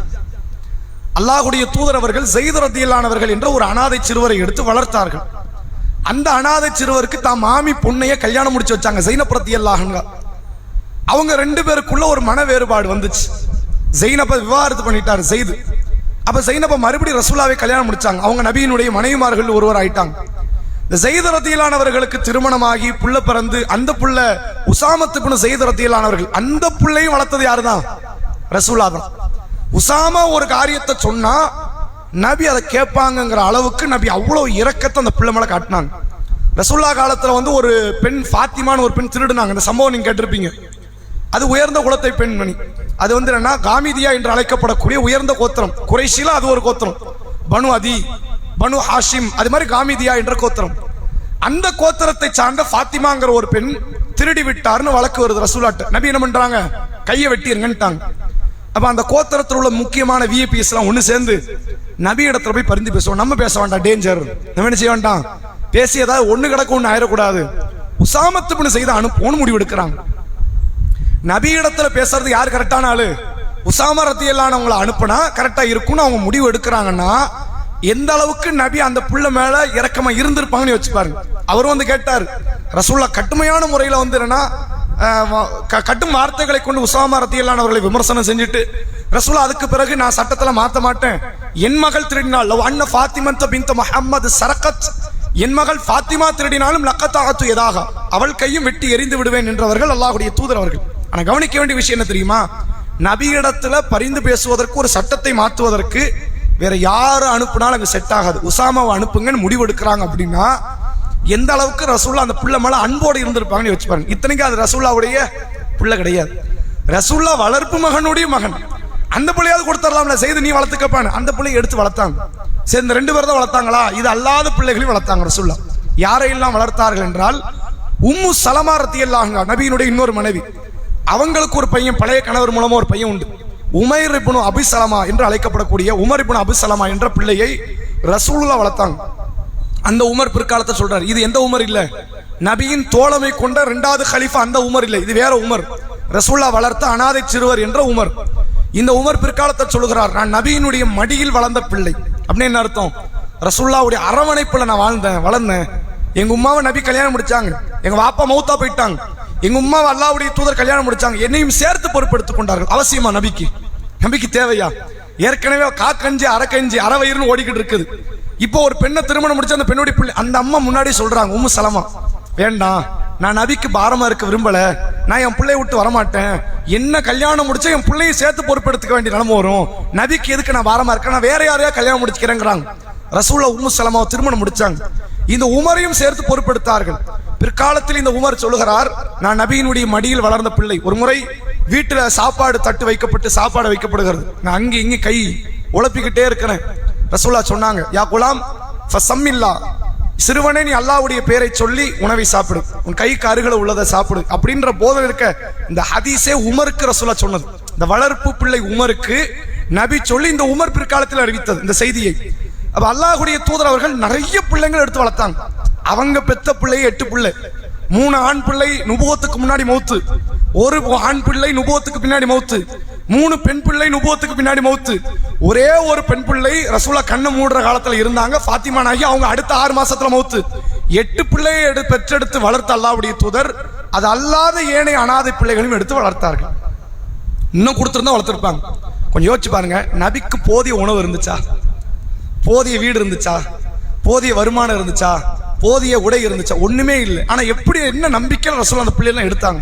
அல்லாஹ்வுடைய தூதர் அவர்கள் ஸைத் ரலியல்லாஹு அவர்கள் என்ற ஒரு அனாதை சிறுவரை எடுத்து வளர்த்தார்கள். அந்த அனாதை சிறுவருக்கு தான் மாமி பொண்ணைய கல்யாணம் முடிச்சு வச்சாங்க, ஸைனப் ரலியல்லாஹு அன்ஹா. அவங்க 2 பேருக்குள்ள ஒரு மன வேறுபாடு வந்துச்சு. ஸைனபை விவாகரத்து பண்ணிட்டார் ஸைத். அப்ப ஸைனபை மறுபடியும் ரசூலுல்லாஹ்வை கல்யாணம் முடிச்சாங்க. அவங்க நபியினுடைய மனைவிமார்கள் ஒருவர் ஆயிட்டாங்க. இந்த ஸைத் ரலியல்லாஹு அவர்களுக்கு திருமணமாகி புள்ள பிறந்து, அந்த புள்ள உஸாமத் இப்னு ஸைத் ரலியல்லாஹு அவர்கள், அந்த புள்ளையும் வளர்த்தது யாருதான்? ரசூலுல்லாஹ் தான். உஸாமா ஒரு காரியத்தை சொன்னா நபி அதை கேட்பாங்கிற அளவுக்கு நபி அவ்வளவு இரக்கத்தை அந்த பிள்ளை மேல காட்டினாங்க. ரசூலுல்லாஹ் காலத்துல ஒரு பெண் ஃபாத்திமான்னு ஒரு பெண் திருடுனாங்க. அந்த சம்பவம் நீங்க கேட்டிருப்பீங்க. அது உயர்ந்த குலத்தை பெண்மணி. அது என்னன்னா காமிதியா என்று அழைக்கப்படக்கூடிய உயர்ந்த கோத்திரம். குறைஷில அது ஒரு கோத்திரம், பனு அதி, பனு ஹாஷிம், அது மாதிரி காமிதியா என்ற கோத்திரம். அந்த கோத்திரத்தை சார்ந்த ஃபாத்திமாங்கிற ஒரு பெண் திருடி விட்டார்னு வழக்கு வருது ரசூலுல்லாஹ். நபி என்ன பண்றாங்க? கையை வெட்டிருங்கன்ட்டாங்க. அப்ப அந்த கோத்திரத்தில் உள்ள முக்கியமான விஐபிஸ் எல்லாம் ஒண்ணு சேர்ந்து நபி இடத்துல போய் பரிந்து பேசுவோம். நம்ம பேச வேண்டாம், டேஞ்சர், நம்ம என்ன செய்ய வேண்டாம், பேசி ஏதாவது ஒண்ணு கிடக்க ஒண்ணு ஆயிடக்கூடாது, உஸாமத் இப்னு ஸைத் அனுப்புவோன்னு முடிவு எடுக்கிறாங்க. நபி இடத்துல பேசுறது யார் கரெக்டான ஆளு? உஸாமா ரலியல்லாஹு அவங்களை அனுப்புனா கரெக்டா இருக்கும்னு அவங்க முடிவு எடுக்கிறாங்கன்னா எந்த அளவுக்கு நபி அந்த புள்ள மேல இரக்கமா இருந்திருப்பாங்கன்னு வச்சு பாருங்க. அவரும் கேட்டார் ரசூலுல்லாஹ் கட்டுமையான முறையில என்னன்னா கட்டும் வார்த்தைகளை கொண்டு உசாமா ரலியல்லாஹு அவர்களை விமர்சனம் செஞ்சுட்டு ரசூலுல்லாஹ் அதுக்கு பிறகு நான் சட்டத்துல மாத்த மாட்டேன், என் மகள் திருடினாள், லவ் அன்ன ஃபாத்திமத்த பின்த் முஹம்மது சரகத், என் மகள் ஃபாத்திமா திருடினாலும் லக்கத்தாஅத்து யதாக, அவள் கையும் வெட்டி எரிந்து விடுவேன் என்றவர்கள் அல்லாஹ்வுடைய தூதர் அவர்கள். ஆனா கவனிக்க வேண்டிய விஷயம் என்ன தெரியுமா, நபியிடத்துல பரிந்து பேசுவதற்கு ஒரு சட்டத்தை மாற்றுவதற்கு வேற யாரும் அனுப்புனாலும் அங்க செட் ஆகாது. உசாமாவை அனுப்புங்கன்னு முடிவெடுக்கிறாங்க அப்படின்னா எந்த அளவுக்கு ரசூலுல்லாஹ் அந்த பிள்ளை மேல அன்போடு இருந்திருப்பாங்கன்னு யோசிச்சு பாருங்க. இத்தனைக்கு அது ரசூலுல்லாஹ்வுடைய பிள்ளை கிடையாது, ரசூலுல்லாஹ் வளர்ப்பு மகனுடைய மகன். அந்த பிள்ளையாவது கொடுத்துடலாம்ல, செய்து நீ வளர்த்துக்கப்பான்னு அந்த பிள்ளையை எடுத்து வளர்த்தாங்க. சரி, இந்த 2 பேர் தான் வளர்த்தாங்களா? இது அல்லாத பிள்ளைகளையும் வளர்த்தாங்க ரசூலுல்லாஹ். யாரையெல்லாம் வளர்த்தார்கள் என்றால், உம்மு சலமா ரலியல்லாஹு அன்ஹா நபியினுடைய இன்னொரு மனைவி, அவங்களுக்கு ஒரு பையன், பழைய கணவர் மூலமா ஒரு பையன் உண்டு. உமைர் இப்னு அபி சலமா என்று அழைக்கப்படக்கூடிய உமர் இப்னு அபி சலமா என்ற பிள்ளையை ரசூலுல்லாஹ் வளர்த்தாங்க. அந்த உமர் பிற்காலத்தை சொல்றாரு, இது எந்த உமர் இல்ல, நபியின் தோழமை கொண்ட 2வது கலீஃபா அந்த உமர் இல்லை, இது வேற உமர், ரசூலுல்லாஹ் வளர்த்த அனாதை சிறுவர் என்ற உமர். இந்த உமர் பிற்காலத்தை சொல்லுகிறார், நான் நபியினுடைய மடியில் வளர்ந்த பிள்ளை. அப்படின்னு என்ன அர்த்தம்? ரசூலுல்லாஹ்வுடைய அரவணைப்புல நான் வளர்ந்தேன். எங்க உம்மாவை நபி கல்யாணம் முடிச்சாங்க, எங்க வாப்பா மௌத்தா போயிட்டாங்க, எங்க உம்மாவை அல்லாஹ்வுடைய தூதர் கல்யாணம் முடிச்சாங்க, என்னையும் சேர்த்து பொறுப்பெடுத்துக் கொண்டார்கள். அவசியமா நபிக்கு தேவையா? ஏற்கனவே காக்கஞ்சி அரக்கஞ்சி அறவயிறுன்னு ஓடிக்கிட்டு இருக்குது. இப்போ ஒரு பெண்ணை திருமணம் முடிச்சு அந்த பெண்ணுடைய பிள்ளை, அந்த அம்மா முன்னாடி சொல்றாங்க, உம்மு சலமா, வேண்டாம், நான் நபிக்கு பாரமா இருக்க விரும்பல, நான் என் பிள்ளைய விட்டு வரமாட்டேன், என்ன கல்யாணம் முடிச்சா என் பிள்ளையை சேர்த்து பொறுப்பெடுத்துக்க வேண்டிய நிலைமை வரும், நபிக்கு எதுக்கு நான் பாரமா இருக்கேன், நான் வேற யாரையா கல்யாணம் முடிச்சுக்கிறேங்கிறாங்க. ரசூலுல்லாஹ் உம்மு சலமாவை திருமணம் முடிச்சாங்க, இந்த உமரையும் சேர்த்து பொறுப்பெடுத்தார்கள். பிற்காலத்தில் இந்த உமர் சொல்லுகிறார், நான் நபியினுடைய மடியில் வளர்ந்த பிள்ளை. ஒரு முறை வீட்டுல சாப்பாடு தட்டு வைக்கப்பட்டு சாப்பாடு வைக்கப்படுகிறது, நான் அங்கே இங்கே கை உழப்பிக்கிட்டே இருக்கிறேன். ரசூலுல்லாஹ் சொன்னாங்க, யா குலாம் ஃபஸம்மில்லா, சிறுவனே நீ அல்லாஹ்வுடைய பெயரை சொல்லி உணவை சாப்பிடு, உன் கைக்கு அருகில உள்ளதை சாப்பிடு அப்படின்ற போதனை இருக்க. இந்த ஹதீஸே உமருக்கு ரசூலுல்லாஹ் சொன்னது, இந்த வளர்ப்பு பிள்ளை உமருக்கு நபி சொல்லி இந்த உமர் பிற்காலத்தில் அறிவித்தது இந்த செய்தியை. அப்ப அல்லாஹ்வுடைய தூதர் அவர்கள் நிறைய பிள்ளைங்கள் எடுத்து வளர்த்தாங்க. அவங்க பெத்த பிள்ளை 8 பிள்ளை, 3 ஆண் பிள்ளை நுபுவத்துக்கு முன்னாடி மௌத்து, 1 ஆண் பிள்ளை நுபுவத்துக்கு பின்னாடி மௌத்து, 3 பெண் பிள்ளை நுபுவத்துக்கு பின்னாடி மௌத்து, ஒரே ஒரு பெண் பிள்ளை ரசூலுல்லாஹ் கண்ணை மூடுற காலத்துல இருந்தாங்க, ஃபாத்திமா நாயகி, அவங்க அடுத்த 6 மாசத்துல மௌத்து. 8 பிள்ளையை பெற்றெடுத்து வளர்த்த அல்லாஹ்வுடைய தூதர் அது அல்லாத ஏனைய அனாதை பிள்ளைகளையும் எடுத்து வளர்த்தார்கள். இன்னும் கொடுத்திருந்தா வளர்த்திருப்பாங்க. கொஞ்சம் யோசிச்சு பாருங்க, நபிக்கு போதிய உணவு இருந்துச்சா? போதிய வீடு இருந்துச்சா? போதிய வருமானம் இருந்துச்சா? போதிய உடை இருந்துச்சா? ஒண்ணுமே இல்லை. ஆனா எப்படி, என்ன நம்பிக்கையில ரசூலுல்லாஹ் அந்த பிள்ளைலாம் எடுத்தாங்க?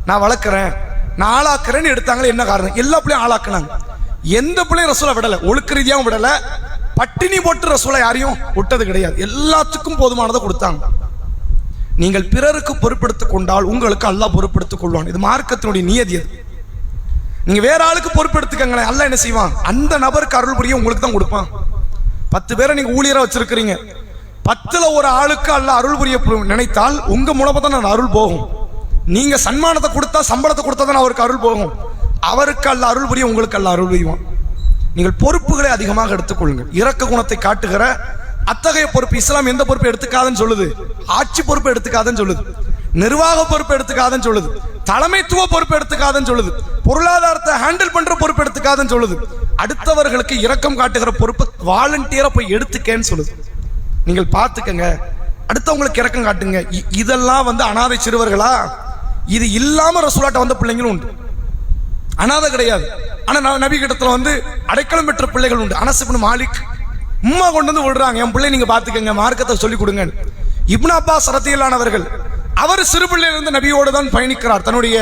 நான் வளர்க்கிறேன், நான் ஆளாக்குறேன்னு எடுத்தாங்களே, என்ன காரணம்? எல்லா பிள்ளையும் ஆளாக்குனாங்க. எந்த பிள்ளையும் ரசூலுல்லாஹ் விடல, ஒழுக்க ரீதியாகவும் விடல, பட்டினி போட்டு ரசூலுல்லாஹ் யாரையும் விட்டது கிடையாது. எல்லாத்துக்கும் போதுமானதை கொடுத்தாங்க. நீங்கள் பிறருக்கு பொறுப்பெடுத்துக் கொண்டால் உங்களுக்கு அல்லாஹ் பொறுப்பெடுத்துக் கொள்வான். இது மார்க்கத்தினுடைய நியதி. அது நீங்க வேற ஆளுக்கு பொறுப்பெடுத்துக்கங்களேன், அல்லாஹ் என்ன செய்வான்? அந்த நபருக்கு அருள் புரிய உங்களுக்கு தான் கொடுப்பான். 10 பேரை நீங்க ஊழியரா வச்சிருக்கிறீங்க, 10ல ஒரு ஆளுக்கு அல்லாஹ் அருள் புரிய நினைத்தால் உங்க மூலமா தான் அருள் போகும். நீங்க சன்மானத்தை கொடுத்தா, சம்பளத்தை கொடுத்தா தான் அவருக்கு அருள் போகும். அவருக்கு அல்லாஹ் அருள் புரிய உங்களுக்கு அல்லாஹ் அருள் புரிவான். நீங்கள் பொறுப்புகளை அதிகமாக எடுத்துக்கொள்ளுங்கள். இரக்க குணத்தை காட்டுகிற அத்தகைய பொறுப்பு இஸ்லாம் எந்த பொறுப்பை எடுத்துக்காதன்னு சொல்லுது? ஆட்சி பொறுப்பை எடுத்துக்காதன்னு சொல்லுது, நிர்வாக பொறுப்பு எடுத்துக்காதன்னு சொல்லுது, தலைமைத்துவ பொறுப்பு எடுத்துக்காதன்னு சொல்லுது, பொருளாதாரத்தை ஹேண்டில் பண்ற பொறுப்பு எடுத்துக்காதன்னு சொல்லுது. அடுத்தவர்களுக்கு இரக்கம் காட்டுகிற பொறுப்பு வாலண்டியரா போய் எடுத்துக்கேன்னு சொல்லுது. நீங்கள் பார்த்துக்கங்க, அடுத்தவங்களுக்கு இரக்கம் காட்டுங்க. இதெல்லாம் அனாதை சிறுவர்களா? இது இல்லாம ரசூலுல்லாஹ் வந்த பிள்ளைங்களும் உண்டு, அனாதை கிடையாது. ஆனா நபி கிட்டத்துல அடைக்கலம் பெற்ற பிள்ளைகள் உண்டு. அனஸ் இப்னு மாலிக் உம்மா கொண்டு வந்து விடுறாங்க, என் பிள்ளை நீங்க பாத்துக்கங்க, மார்க்கத்தை சொல்லி கொடுங்க. இப்னு அப்பாஸ் ரலியல்லாஹு அவர்கள், அவர் சிறு பிள்ளையிலிருந்து நபியோடு தான் பயணிக்கிறார். தன்னுடைய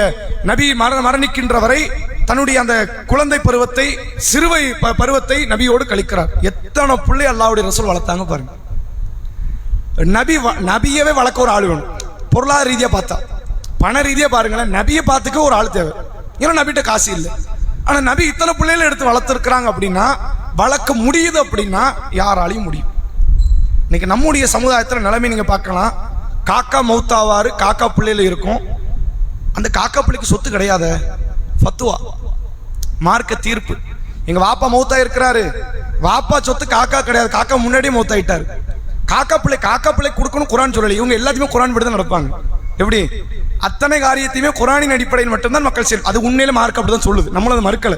நபி மரணிக்கின்ற வரை தன்னுடைய அந்த குழந்தை பருவத்தை, சிறுவை பருவத்தை நபியோடு கழிக்கிறார். எத்தனை பிள்ளை அல்லாஹ்வுடைய ரசூல் வளர்த்தாங்க பாருங்க. நபியவே வளர்க்க ஒரு ஆள் வேணும். பொருளாதார ரீதியா பார்த்தா, பண ரீதியா பாருங்களேன், நபியை பார்த்துக்க ஒரு ஆள் தேவை. ஏன்னா நபிட்ட காசு இல்லை. ஆனா நபி இத்தனை பிள்ளைகளை எடுத்து வளர்த்திருக்கிறாங்க அப்படின்னா, வளர்க்க முடியுது அப்படின்னா யாராலையும் முடியும். இன்னைக்கு நம்முடைய சமுதாயத்தில் நிலைமை நீங்க பார்க்கலாம். காக்கா மௌத்தாவாரு, காக்கா பிள்ளையில இருக்கும். அந்த காக்கா பிள்ளைக்கு சொத்து கிடையாத, ஃபத்வா, மார்க்க தீர்ப்பு. எங்க வாப்பா மௌத்தா இருக்கிறாரு, வாப்பா சொத்து காக்கா கிடையாது, காக்கா முன்னாடியே மௌத்தாயிட்டாரு. காக்கா பிள்ளை கொடுக்கணும் குரான் சொல்லலை. இவங்க எல்லாத்தையுமே குரான் விட தான் நடப்பாங்க. எப்படி? அத்தனை காரியத்தையுமே குரானின் அடிப்படையில் மட்டும்தான் மக்கள் செய்யும். அது உண்மையில மார்க்க அப்படிதான் சொல்லுது, நம்மள அது மறுக்கல.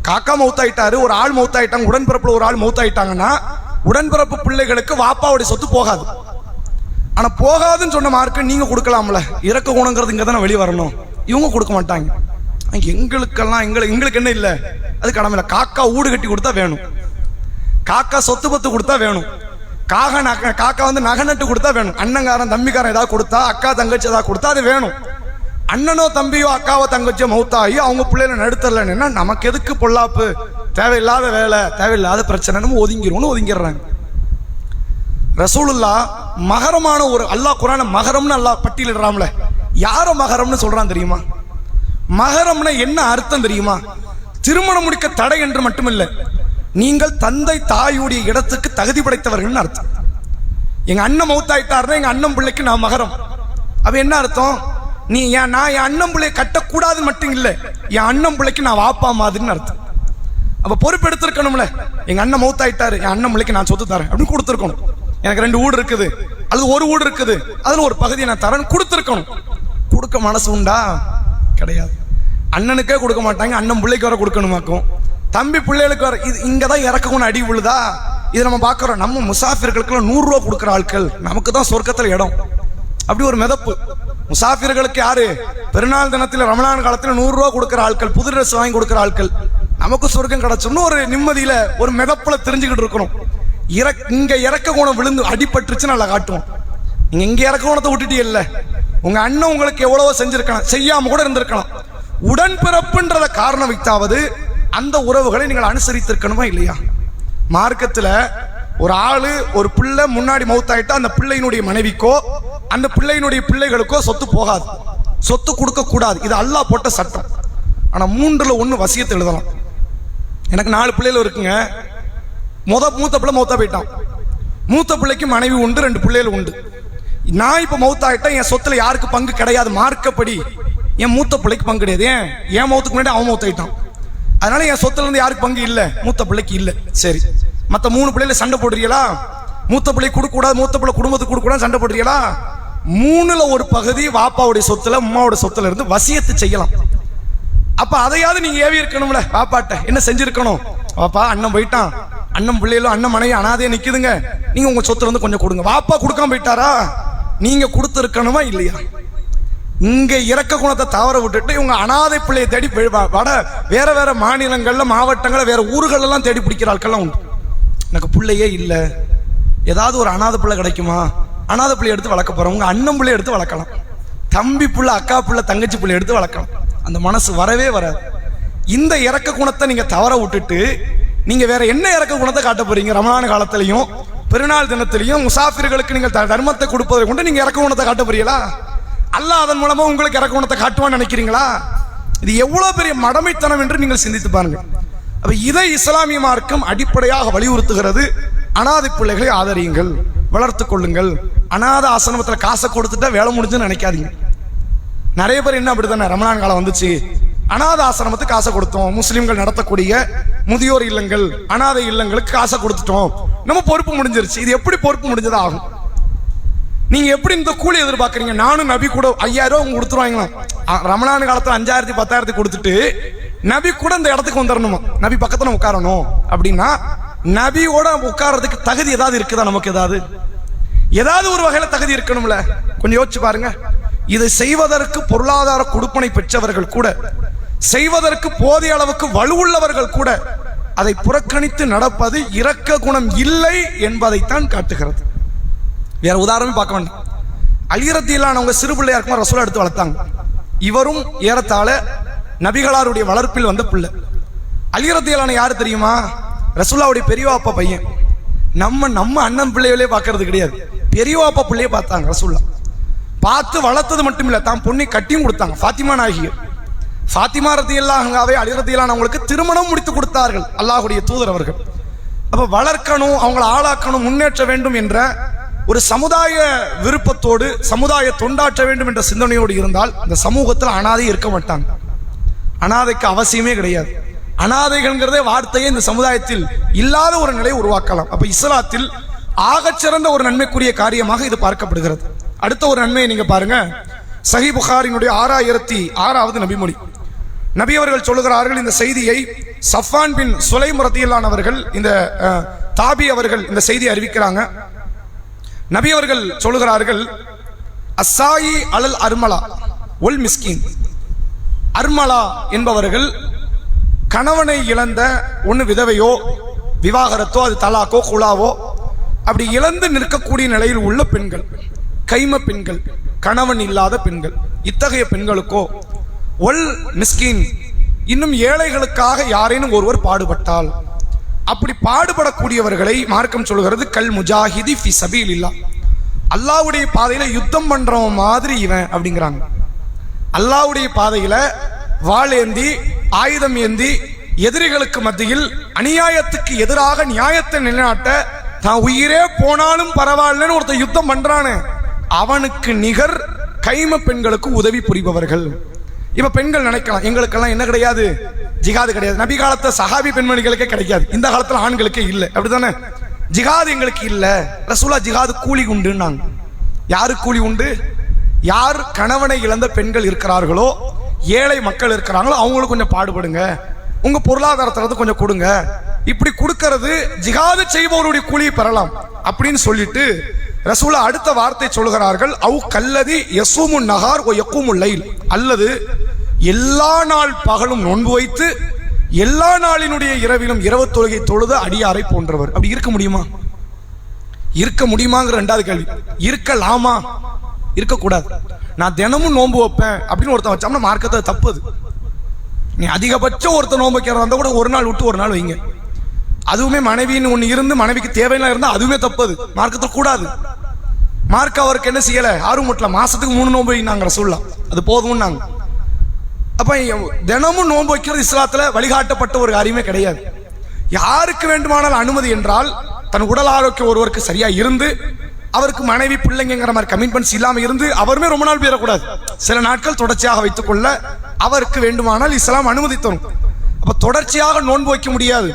காக்கா மௌத்தாயிட்டாரு, ஒரு ஆள் மௌத்தாயிட்டாங்க, உடன்பிறப்புல ஒரு ஆள் மௌத்தாயிட்டாங்கன்னா உடன்பிறப்பு பிள்ளைகளுக்கு வாப்பாவுடைய சொத்து போகாது. ஆனா போகாதுன்னு சொன்ன மார்க்க நீங்க கொடுக்கலாம்ல. இறக்க குணங்கிறது இங்க தானே வெளியே வரணும். இவங்க கொடுக்க மாட்டாங்க. எங்களுக்கெல்லாம் எங்களுக்கு என்ன இல்லை, அது கடமை இல்லை. காக்கா ஊடு கட்டி கொடுத்தா வேணும், காக்கா சொத்து பத்து கொடுத்தா வேணும், காக்கா வந்து நகை நட்டு கொடுத்தா வேணும், அண்ணங்காரன் தம்பிக்காரன் ஏதாவது கொடுத்தா, அக்கா தங்கச்சி ஏதாவது கொடுத்தா அது வேணும். அண்ணனோ தம்பியோ அக்காவோ தங்கச்சியோ மௌத்தாகி அவங்க பிள்ளைல நடுத்தரலன்னா நமக்கு எதுக்கு பொல்லாப்பு, தேவையில்லாத வேலை, தேவையில்லாத பிரச்சனை, நம்ம ஒதுங்கிடுறாங்க. ரசூலுல்லா மகரமான ஒரு, அல்லாஹ் குர்ஆன்ல மகரம்னு அல்லாஹ் பட்டியலிடுறாம்ல, யார மகரம்னு சொல்றான் தெரியுமா? மகரம்னா என்ன அர்த்தம் தெரியுமா? திருமணம் முடிக்க தடை என்று மட்டுமில்ல, நீங்கள் தந்தை தாயுடைய இடத்துக்கு தகுதி படைத்தவர்கள் அர்த்தம். எங்க அண்ணன் மௌத்தாயிட்டாருன்னா எங்க அண்ணன் பிள்ளைக்கு நான் மகரம். அப்ப என்ன அர்த்தம்? நான் என் அண்ணன் பிள்ளைய கட்டக்கூடாதுன்னு மட்டும் இல்லை, என் அண்ணன் பிள்ளைக்கு நான் வாப்பா மாதிரின்னு அர்த்தம். அப்ப பொறுப்பு எடுத்திருக்கணும்ல. எங்க அண்ணன் மௌத்தாயிட்டாரு, என் அண்ணன் பிள்ளைக்கு நான் சொத்து தரேன் அப்படின்னு கொடுத்துருக்கணும். எனக்கு 2 வீடு இருக்குது அல்லது ஒரு வீடு இருக்குது, அதுல ஒரு பகுதியை நான் தரேன் கொடுத்துருக்கணும். கொடுக்க மனசு உண்டா? கிடையாது. அண்ணனுக்கே கொடுக்க மாட்டாங்க, அண்ணன் பிள்ளைக்கு வர கொடுக்கணுமாக்கும், தம்பி பிள்ளைகளுக்கு வர. இது இங்கதான் இறக்கணும் அடி விழுதா. இதை நம்ம பாக்குறோம். நம்ம முசாஃபிர்களுக்கு 100 ரூபா கொடுக்குற ஆட்கள், நமக்கு தான் சொர்க்கத்துல இடம். அப்படி ஒரு மிதப்பு. முசாஃபிர்களுக்கு யாரு? பெருநாள் தினத்தில் ரமலான் காலத்தில் 100 ரூபா கொடுக்குற ஆட்கள், புது ட்ரெஸ் வாங்கி கொடுக்குற ஆட்கள். நமக்கு சொர்க்கம் கிடைச்சுன்னு ஒரு நிம்மதியில ஒரு மிதப்புல தெரிஞ்சுக்கிட்டு இருக்கணும். இங்க இறக்க குணம் விழுந்து அடிபட்டுருச்சு நல்லா காட்டுவோம். நீங்க இங்க இறக்க குணத்தை விட்டுட்டே இல்ல, உங்க அண்ணன் உங்களுக்கு எவ்வளவோ செஞ்சிருக்கலாம், செய்யாம கூட இருந்திருக்கலாம். உடன்பிறப்புன்றத காரணம் வைத்தாவது அந்த உறவுகளை நீங்கள் அனுசரித்திருக்கணுமா இல்லையா? மார்க்கத்துல ஒரு ஆளு ஒரு பிள்ளை முன்னாடி மௌத்தாயிட்டா அந்த பிள்ளையினுடைய மனைவிக்கோ அந்த பிள்ளையினுடைய பிள்ளைகளுக்கோ சொத்து போகாது, சொத்து கொடுக்க கூடாது. இது அல்லாஹ் போட்ட சட்டம். ஆனா 3ல் 1 வசியத்தை எழுதலாம். எனக்கு 4 பிள்ளைகள் இருக்குங்க. மூத்த பிள்ளை மௌத்தா போயிட்டான், மூத்த பிள்ளைக்கு மனைவி உண்டு, 2 பிள்ளைகள் உண்டு. நான் இப்ப மௌத்தாயிட்டேன், என் சொத்துல யாருக்கு பங்கு கிடையாது. மார்க்கப்படி என் மூத்த பிள்ளைக்கு பங்கு கிடையாது. என் மௌத்துக்கு முன்னாடி அவன் மௌத்தாயிட்டான், அதனால என் சொத்துல இருந்து யாருக்கு பங்கு இல்ல, மூத்த பிள்ளைக்கு இல்ல. சரி, மத்த 3 பிள்ளைல சண்டை போடுறீங்களா? மூத்த பிள்ளை கொடுக்க கூடாது, மூத்த பிள்ளை குடும்பத்துக்கு கொடுக்க கூடாது சண்டை போடுறீங்களா? 3ல் 1 பகுதி வாப்பாவுடைய சொத்துல அம்மாவுடைய சொத்துல இருந்து வசியத்து செய்யலாம். அப்ப அதையாவது நீங்க ஏவி இருக்கணும்ல. வாப்பாட்ட என்ன செஞ்சிருக்கணும்? வாப்பா அண்ணன் போயிட்டான், அண்ணன் பிள்ளைகளும் அண்ணன் மனைவி அனாதையா நிக்குதுங்க, நீங்க உங்க சொத்துல இருந்து கொஞ்சம் கொடுங்க. வாப்பா கொடுக்காம போயிட்டாரா? நீங்க கொடுத்து இருக்கணுமா இல்லையா? இங்க இறக்க குணத்தை தவற விட்டுட்டு இவங்க அனாதை பிள்ளையை தேடி வட வேற வேற மாநிலங்கள்ல மாவட்டங்கள்ல வேற ஊர்கள் எல்லாம் தேடி பிடிக்கிற ஆட்கள்லாம் உண்டு. எனக்கு பிள்ளையே இல்ல, ஏதாவது ஒரு அனாதை பிள்ளை கிடைக்குமா? அனாதை பிள்ளை எடுத்து வளர்க்க போறவங்க அண்ணன் பிள்ளை எடுத்து வளர்க்கலாம், தம்பி பிள்ளை அக்கா பிள்ளை தங்கச்சி பிள்ளை எடுத்து வளர்க்கலாம். அந்த மனசு வரவே வராது. இந்த இறக்க குணத்தை நீங்க தவற விட்டுட்டு நீங்க வேற என்ன இறக்க குணத்தை காட்ட போறீங்க? ரமலான் காலத்திலையும் பெருநாள் தினத்திலையும் முசாஃபிர்களுக்கு நீங்கள் தர்மத்தை கொடுப்பதை கொண்டு நீங்க இறக்க குணத்தை காட்ட போறீங்களா? அல்லாஹ் அதன் மூலமா உங்களுக்கு இறக்க குணத்தை காட்டுவான்னு நினைக்கிறீங்களா? இது எவ்வளவு பெரிய மடமைத்தனம் என்று நீங்கள் சிந்தித்து பாருங்க. அப்ப இதை இஸ்லாமிய மார்க்கம் அடிப்படையாக வலியுறுத்துகிறது. அனாதை பிள்ளைகளை ஆதரியுங்கள், வளர்த்துக் கொள்ளுங்கள். அனாத ஆசிரமத்தில் காசை கொடுத்துட்டா வேலை முடிஞ்சுன்னு நினைக்காதீங்க. நிறைய பேர் என்ன அப்படித்தானே, ரமலான் காலம் வந்துச்சு அனாத ஆசிரமத்துக்கு காசை கொடுத்தோம், முஸ்லிம்கள் நடத்தக்கூடிய முதியோர் இல்லங்கள் அனாதை இல்லங்களுக்கு காசை கொடுத்துட்டோம், நம்ம பொறுப்பு முடிஞ்சிருச்சு. இது எப்படி பொறுப்பு முடிஞ்சதா ஆகும்? நீங்க எப்படி இந்த கூலி எதிர்பார்க்கறீங்க? நானும் நபி கூட 5000 ரூபாய் கொடுத்துருவாங்களாம். ரமலான் காலத்துல 5000 10,000 கொடுத்துட்டு நபி கூட இந்த இடத்துக்கு வந்துடணுமா? நபி பக்கத்துல உட்காரணும் அப்படின்னா நபியோட உட்கார்றதுக்கு தகுதி ஏதாவது இருக்குதா? நமக்கு ஏதாவது ஒரு வகையில தகுதி இருக்கணும்ல. கொஞ்சம் யோசிச்சு பாருங்க. இதை செய்வதற்கு பொருளாதார கொடுப்பனை பெற்றவர்கள் கூட, செய்வதற்கு போதிய அளவுக்கு வலுவுள்ளவர்கள் கூட அதை புறக்கணித்து நடப்பது இரக்க குணம் இல்லை என்பதைத்தான் காட்டுகிறது. வேற உதாரணமே பார்க்க வேண்டாம். அலி ரலியல்லாஹு சிறு பிள்ளையா இருக்கும்போது ரசூலை எடுத்து வளர்த்தாங்க. இவரும் ஏறத்தாழ நபிகளாருடைய வளர்ப்பில் வந்த பிள்ளை. அலி ரலியல்லாஹு யாரு தெரியுமா? ரசூலுல்லாஹ்வுடைய பெரியவாப்பா பையன். நம்ம அண்ணன் பிள்ளைகளே பார்க்கறது கிடையாது, பெரியவாப்பா பிள்ளையே பார்த்தாங்க. ரசூலுல்லாஹ் பார்த்து வளர்த்தது மட்டும் இல்ல, தான் பொண்ணை கட்டியும் கொடுத்தாங்க. ஃபாத்திமா நாயகி, ஃபாத்திமா ரலியல்லாஹுவை அலி ரலியல்லாஹு அவங்களுக்கு திருமணம் முடித்து கொடுத்தார்கள் அல்லாஹ்வுடைய தூதர் அவர்கள். அப்ப வளர்க்கணும், அவங்களை ஆளாக்கணும், முன்னேற்ற வேண்டும் என்ற ஒரு சமுதாய விருப்பத்தோடு சமுதாய தொண்டாற்ற வேண்டும் என்ற சிந்தனையோடு இருந்தால் இந்த சமூகத்தில் அனாதை இருக்க மாட்டாங்க. அனாதைக்கு அவசியமே கிடையாது. அனாதைகள்ங்கிறதே வார்த்தையே இந்த சமுதாயத்தில் இல்லாத ஒரு நிலை உருவாக்கலாம். அப்ப இஸ்லாத்தில் ஆகச்சிறந்த ஒரு நன்மைக்குரிய காரியமாக இது பார்க்கப்படுகிறது. அடுத்த ஒரு நன்மையை நீங்க பாருங்க. சஹீஹ் புகாரினுடைய 6006வது நபிமொழி. நபி அவர்கள் சொல்லுகிறார்கள், இந்த செய்தியை சஃபான் பின் சுலைம் ரலியல்லாஹு அவர்கள், இந்த தாபி அவர்கள் இந்த செய்தியை அறிவிக்கிறாங்க. நபி அவர்கள் சொல்லுகிறார்கள், அஸ்ஸாயி அலல் அர்மலா ஒல் மிஸ்கின். அர்மலா என்பவர்கள் கணவனை இழந்த ஒன்று விதவையோ விவாகரத்தோ அது தலாக்கோ குலாவோ அப்படி இழந்து நிற்கக்கூடிய நிலையில் உள்ள பெண்கள், கைம பெண்கள், கணவன் இல்லாத பெண்கள், இத்தகைய பெண்களுக்கோ ஒல் மிஸ்கின் இன்னும் ஏழைகளுக்காக யாரேனும் ஒருவர் பாடுபட்டால், அப்படி பாடுபடக்கூடியவர்களை மார்க்கம் சொல்கிறது கல் முஜாஹிதி ஃபி சபீலில்லாஹ், அல்லாஹ்வுடைய பாதையில யுத்தம் பண்றவன் மாதிரி இவன் அப்படிங்கிறாங்க. அல்லாஹ்வுடைய பாதையில வாள் ஏந்தி ஆயுதம் ஏந்தி எதிரிகளுக்கு மத்தியில் அநியாயத்துக்கு எதிராக நியாயத்தை நிலைநாட்ட தான் உயிரே போனாலும் பரவாயில்லன்னு ஒருத்தர் யுத்தம் பண்றானே, அவனுக்கு நிகர் கைம பெண்களுக்கு உதவி புரிபவர்கள். இப்ப பெண்கள் நினைக்கலாம், எங்களுக்கெல்லாம் என்ன கிடையாது, ஜிகாது கிடையாது. நபி காலத்துல சஹாபி பெண்மணிகளுக்கே கிடைக்காது, இந்த காலத்துல ஆண்களுக்கே இல்லை, அப்படித்தானே? ஜிகாது எங்களுக்கு இல்ல, ரசூலா ஜிகாது கூலி உண்டுன்னாங்க. யாரு கூலி உண்டு? யார் கணவனை இழந்த பெண்கள் இருக்கிறார்களோ, ஏழை மக்கள் இருக்கிறாங்களோ, அவங்களுக்கு கொஞ்சம் பாடுபடுங்க, உங்க பொருளாதாரத்தை கொஞ்சம் கொடுங்க. இப்படி கொடுக்கிறது ஜிகாது செய்பவருடைய கூலியை பெறலாம் அப்படின்னு சொல்லிட்டு ரசூலா அடுத்த வார்த்தை சொல்கிறார்கள், அவு கல்லதி யசூமு நஹார் ஒ யக்கூமுல் லைல், அல்லது எல்லா நாள் பகலும் நோன்பு வைத்து எல்லா நாளினுடைய இரவிலும் இரவு தொழுகை தொழுத அடியாரை போன்றவர். அப்படி இருக்க முடியுமா? இருக்க முடியுமாங்கிற ரெண்டாவது கேள்வி. இருக்கலாமா? இருக்கக்கூடாது. நான் தினமும் நோன்பு வைப்பேன் அப்படின்னு ஒருத்தன் வச்சோம்னா மார்க்கத்தை தப்புது. நீ அதிகபட்சம் ஒருத்தர் நோன்பு வைக்கிறதா இருந்தா கூட ஒரு நாள் விட்டு ஒரு நாள் வைங்க. அதுவுமே மனைவின்னு ஒண்ணு இருந்து மனைவிக்கு தேவையெல்லாம் இருந்தா அதுவுமே தப்பது, மார்க்கத்தில் கூடாது. மார்க்க அவருக்கு என்ன செய்யல, ஆர்வம் முட்டல, மாசத்துக்கு 3 நோன்பு வைங்க சொல்லலாம், அது போதும் நாங்க. அப்ப தினமும் நோன்பு வைக்கிறது இஸ்லாத்துல வழிகாட்டப்பட்ட ஒரு காரியமே கிடையாது. யாருக்கு வேண்டுமானால் அனுமதி என்றால், தன் உடல் ஆரோக்கியம் ஒருவருக்கு சரியா இருந்து, அவருக்கு மனைவி பிள்ளைங்கிற மாதிரி கமிட்மெண்ட்ஸ் இல்லாம இருந்து, அவருமே ரொம்ப நாள் போயிடக்கூடாது, சில நாட்கள் தொடர்ச்சியாக வைத்துக் கொள்ள அவருக்கு வேண்டுமானால் இஸ்லாம் அனுமதி தரும். அப்ப தொடர்ச்சியாக நோன்பு வைக்க முடியாது,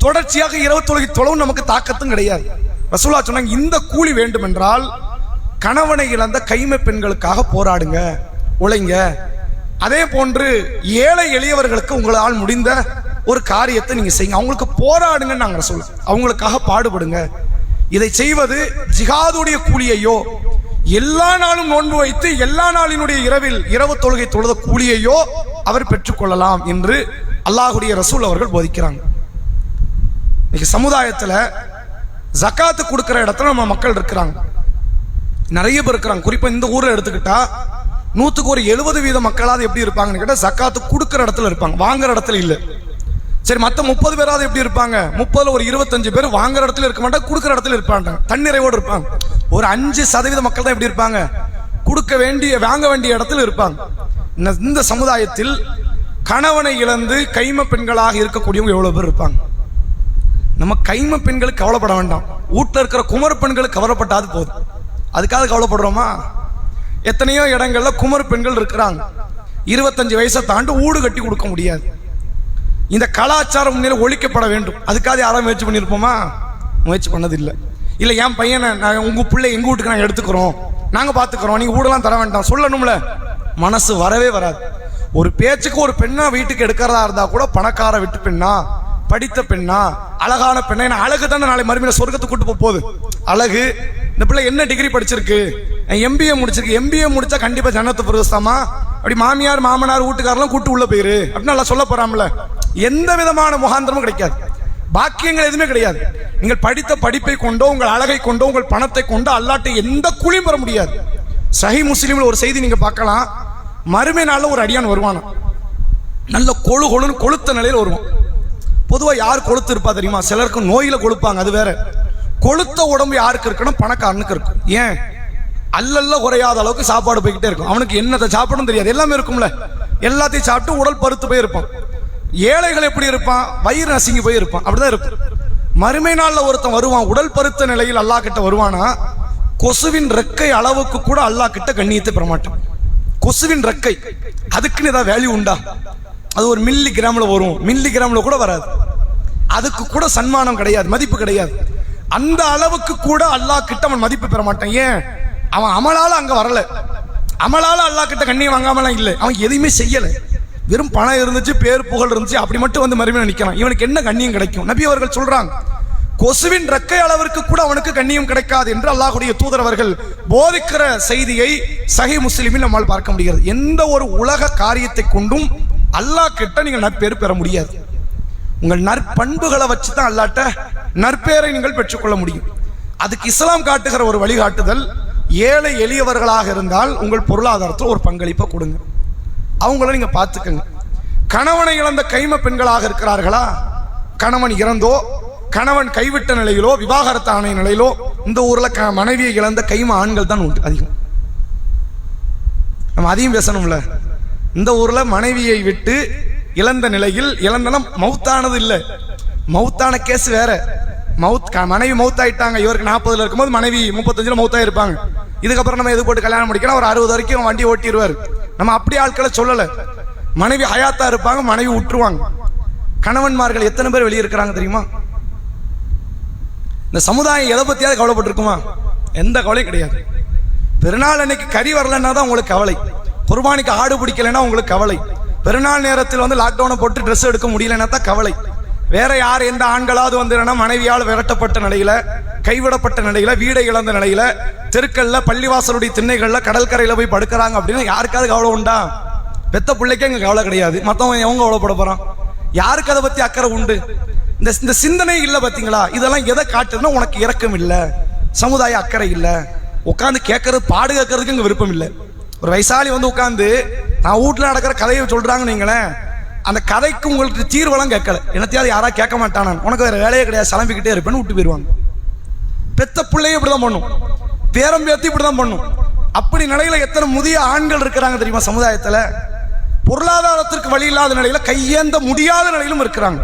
தொடர்ச்சியாக இரவு தொழுகை தொழவும் நமக்கு தாக்கத்தும் கிடையாது. ரசூலுல்லாஹ் சொன்னாங்க, இந்த கூலி வேண்டும் என்றால் கணவனை இழந்த கைமை பெண்களுக்காக போராடுங்க, உழைங்க. அதே போன்று ஏழை எளியவர்களுக்கு உங்களால் முடிந்த ஒரு காரியத்தை நீங்க செய்யுங்க, அவங்களுக்கு போராடுங்க. நாங்க சொல்லுவோம், அவங்களுக்காக பாடுபடுங்க. இதை செய்வது ஜிகாதுடைய கூலியையோ, எல்லா நாளும் நோன்பு வைத்து எல்லா நாளினுடைய இரவில் இரவு தொழுகை தொழுத கூலியையோ அவர் பெற்றுக்கொள்ளலாம் என்று அல்லாஹ்வுடைய ரசூல் அவர்கள் போதிக்கிறாங்க. இன்னைக்கு சமுதாயத்துல ஜகாத்து கொடுக்கிற இடத்துல நம்ம மக்கள் இருக்கிறாங்க, நிறைய பேர் இருக்கிறாங்க. குறிப்பா இந்த ஊர்ல எடுத்துக்கிட்டா 100க்கு ஒரு 70% மக்களாவது எப்படி இருப்பாங்கன்னு கேட்டா ஜகாத்து கொடுக்கிற இடத்துல இருப்பாங்க, வாங்குற இடத்துல இல்ல. சரி, மத்த 30 பேராவது எப்படி இருப்பாங்க? 30ல ஒரு 25 பேர் வாங்குற இடத்துல இருக்க மாட்டாங்க, கொடுக்கிற இடத்துல இருப்பாங்க, தன்னிறைவோடு இருப்பாங்க. ஒரு 5% மக்கள் தான் எப்படி இருப்பாங்க? கொடுக்க வேண்டிய வாங்க வேண்டிய இடத்துல இருப்பாங்க. இந்த சமுதாயத்தில் கணவனை இழந்து கைம பெண்களாக இருக்கக்கூடியவங்க எவ்வளவு பேர் இருப்பாங்க? நம்ம கைம பெண்களுக்கு கவலைப்பட வேண்டாம், வீட்டில் இருக்கிற குமர் பெண்களுக்கு கவலைப்பட்டாது போதும். அதுக்காக கவலைப்படுறோமா? எத்தனையோ இடங்கள்ல குமர் பெண்கள் இருக்கிறாங்க, 25 வயசை தாண்டி வீடு கட்டி கொடுக்க முடியாது. இந்த கலாச்சாரம் முன்னிலை ஒழிக்கப்பட வேண்டும். அதுக்காக யாரும் முயற்சி பண்ணியிருப்போமா? முயற்சி பண்ணதில்லை. இல்லை, என் பையனை நான் உங்க பிள்ளை எங்க வீட்டுக்கு நாங்கள் எடுத்துக்கிறோம், நாங்கள் பார்த்துக்கிறோம், நீங்க வீடெல்லாம் தர வேண்டாம் சொல்லணும்ல, மனசு வரவே வராது. ஒரு பேச்சுக்கு ஒரு பெண்ணா வீட்டுக்கு எடுக்கிறதா இருந்தா கூட பணக்கார விட்டு பெண்ணா, படித்த பெண்ணா, அழகான பெண்ணா, அழகு தானே நாளை மறுமையில சொர்க்கத்துக்கு கூட்டு போகுது. அழகு, இந்த பிள்ளை என்ன டிகிரி படிச்சிருக்கு, MBA முடிச்சிருக்கு, MBA முடிச்சா கண்டிப்பா ஜன்னத்து பிரவேசமா, அப்படி மாமியார் மாமனார் வீட்டுக்காரெல்லாம் கூட்டு உள்ள போயிரு அப்படின்னு நல்லா சொல்ல போறாம்ல. எந்த விதமான முகாந்திரமும் கிடைக்காது, பாக்கியங்கள் எதுவுமே கிடையாது. நீங்கள் படித்த படிப்பை கொண்டோ உங்கள் அழகை கொண்டோ உங்கள் பணத்தை கொண்டோ அல்லாட்ட எந்த கூலியும் பெற முடியாது. சஹீஹ் முஸ்லிம்ல ஒரு செய்தி நீங்க பார்க்கலாம், மறுமை நாள்ல ஒரு அடியான் வருவானா, நல்ல கொழு கொழுன்னு கொளுத்த நிலையில் வருவான். பொதுவா யார் கொளுத்து இருப்பா தெரியுமா? சிலருக்கு நோயில கொழுப்பாங்க, அது வேற. கொளுத்த உடம்பு யாருக்கு இருக்கணும்? பணக்காரனுக்கு இருக்கும். ஏன்? அல்லல்ல குறையாத அளவுக்கு சாப்பாடு போய்கிட்டே இருக்கும், அவனுக்கு என்னத்தை சாப்பிடணும் தெரியாது, எல்லாமே இருக்கும்ல, எல்லாத்தையும் சாப்பிட்டு உடல் பருத்து போய் இருப்பான். ஏழைகள் எப்படி இருப்பான்? வயிறு நசுங்கி போய் இருப்பான், அப்படிதான் இருக்கும். மறுமை நாள்ல ஒருத்தன் வருவான், உடல் பருத்த நிலையில் அல்லாஹ் கிட்ட வருவானா, கொசுவின் ரெக்கை அளவுக்கு கூட அல்லாஹ் கிட்ட கண்ணியத்தை பெற மாட்டான். கொசுவின் ரெக்கை, அதுக்குன்னு ஏதாவது வேல்யூ உண்டா? அது ஒரு மில்லி கிராம்ல வரும், மில்லி கிராம்ல கூட வராது, அதுக்கு கூட சன்மானம் கிடையாது, மதிப்பு கிடையாது. அந்த அளவுக்கு கூட அல்லாஹ் கிட்ட அவன் மதிப்பு பெற மாட்டான். ஏன்? அவன் அமலால அங்க வரல, அமலால அல்லாஹ் கிட்ட கண்ணியம் வாங்காமலாம் இல்லை, அவன் எதையுமே செய்யல, வெறும் பணம் இருந்துச்சு, பேர் புகழ் இருந்துச்சு, அப்படி மட்டும் வந்து மறுமையில நிக்கிறான். இவனுக்கு என்ன கண்ணியம் கிடைக்கும்? நபி அவர்கள் சொல்றாங்க, கொசுவின் ரெக்கை அளவிற்கு கூட அவனுக்கு கண்ணியம் கிடைக்காது என்று அல்லாஹ்வுடைய தூதர் அவர்கள் போதிக்கிற செய்தியை சஹீஹ் முஸ்லிமில் நம்மால் பார்க்க முடிகிறது. எந்த ஒரு உலக காரியத்தை கொண்டும் அல்லாஹ் கிட்ட நீங்கள் நற்பேர் பெற முடியாது. உங்கள் நற்பண்புகளை வச்சு தான் அல்லாஹ்ட்ட நற்பேரை நீங்கள் பெற்றுக்கொள்ள முடியும். அதுக்கு இஸ்லாம் காட்டுகிற ஒரு வழிகாட்டுதல், ஏழை எளியவர்களாக இருந்தால் உங்கள் பொருளாதாரத்தில் ஒரு பங்களிப்பை கொடுங்க, அவங்கள நீங்க பார்த்துக்கங்க. கணவனை இழந்த கைம பெண்களாக இருக்கிறார்களா, கணவன் இறந்தோ கணவன் கைவிட்ட நிலையிலோ விவாகரத்து ஆணைய நிலையிலோ இந்த ஊர்ல மனைவியை இழந்த கைம ஆண்கள் தான் உண்டு அதிகம். நம்ம அதையும் பேசணும்ல. இந்த ஊர்ல மனைவியை விட்டு இழந்த நிலையில், இழந்தனம் மௌத்தானது இல்லை, மௌத்தான கேஸ் வேற. மனைவி மௌத்தாயிட்டாங்க, இவருக்கு 40 இருக்கும்போது மனைவி 35 மௌத்தாயி இருப்பாங்க. இதுக்கப்புறம் நம்ம எது போட்டு கல்யாணம் முடிக்கணும், ஒரு 60 வரைக்கும் வண்டி ஓட்டிடுவார். நம்ம அப்படி ஆட்களை சொல்லல. மனைவி ஹயாத்தா இருப்பாங்க, மனைவி விட்டுருவாங்க. கணவன்மார்கள் எத்தனை பேர் வெளியே இருக்கிறாங்க தெரியுமா? இந்த சமுதாயம் எதை பத்தியாவது கவலைப்பட்டிருக்குமா? எந்த கவலையும் கிடையாது. பெருநாள் அன்னைக்கு கறி வரலன்னா தான் உங்களுக்கு கவலை, குர்பானிக்கு ஆடு பிடிக்கலைன்னா உங்களுக்கு கவலை, பெருநாள் நேரத்தில் வந்து லாக்டவுனை போட்டு ட்ரெஸ் எடுக்க முடியலன்னா தான் கவலை. வேற யார் எந்த ஆண்களாவது வந்து மனைவியால் விரட்டப்பட்ட நிலையில, கைவிடப்பட்ட நிலையில, வீடை இழந்த நிலையில, தெருக்கல்ல, பள்ளிவாசலுடைய திண்ணைகள்ல, கடற்கரையில போய் படுக்கிறாங்க அப்படின்னா யாருக்காவது கவலை உண்டா? பெத்த பிள்ளைக்கே இங்க கவலை கிடையாது, மற்றவங்க எவங்க கவலைப்பட போறான்? யாருக்கு அதை பத்தி அக்கறை உண்டு? இந்த சிந்தனை இல்ல. பாத்தீங்களா? இதெல்லாம் எதை காட்டுதுன்னா உனக்கு இரக்கம் இல்ல, சமுதாய அக்கறை இல்ல, உட்காந்து கேட்கறது பாடு கேட்கறதுக்கு இங்க விருப்பம் இல்லை. ஒரு வயசாளி வந்து உட்காந்து நான் வீட்டுல நடக்கிற கதையை சொல்றாங்கன்னு நீங்களேன், அந்த கதைக்கு உங்களுக்கு தீர்வெல்லாம் கேட்கல, என்னத்தையாவது யாரா கேட்க மாட்டானா, உனக்கு வேற வேலையே கிடையாது, சலம்பிக்கிட்டே இருப்பேன்னு விட்டு போயிருவாங்க. பெத்த பிள்ளைய இப்படிதான் பண்ணும், பேரம் பேத்தி இப்படிதான் பண்ணும். அப்படி நிலையில எத்தனை முதிய ஆண்கள் இருக்கிறாங்க தெரியுமா சமுதாயத்துல? பொருளாதாரத்திற்கு வழி இல்லாத நிலையில, கையேந்த முடியாத நிலையிலும் இருக்கிறாங்க.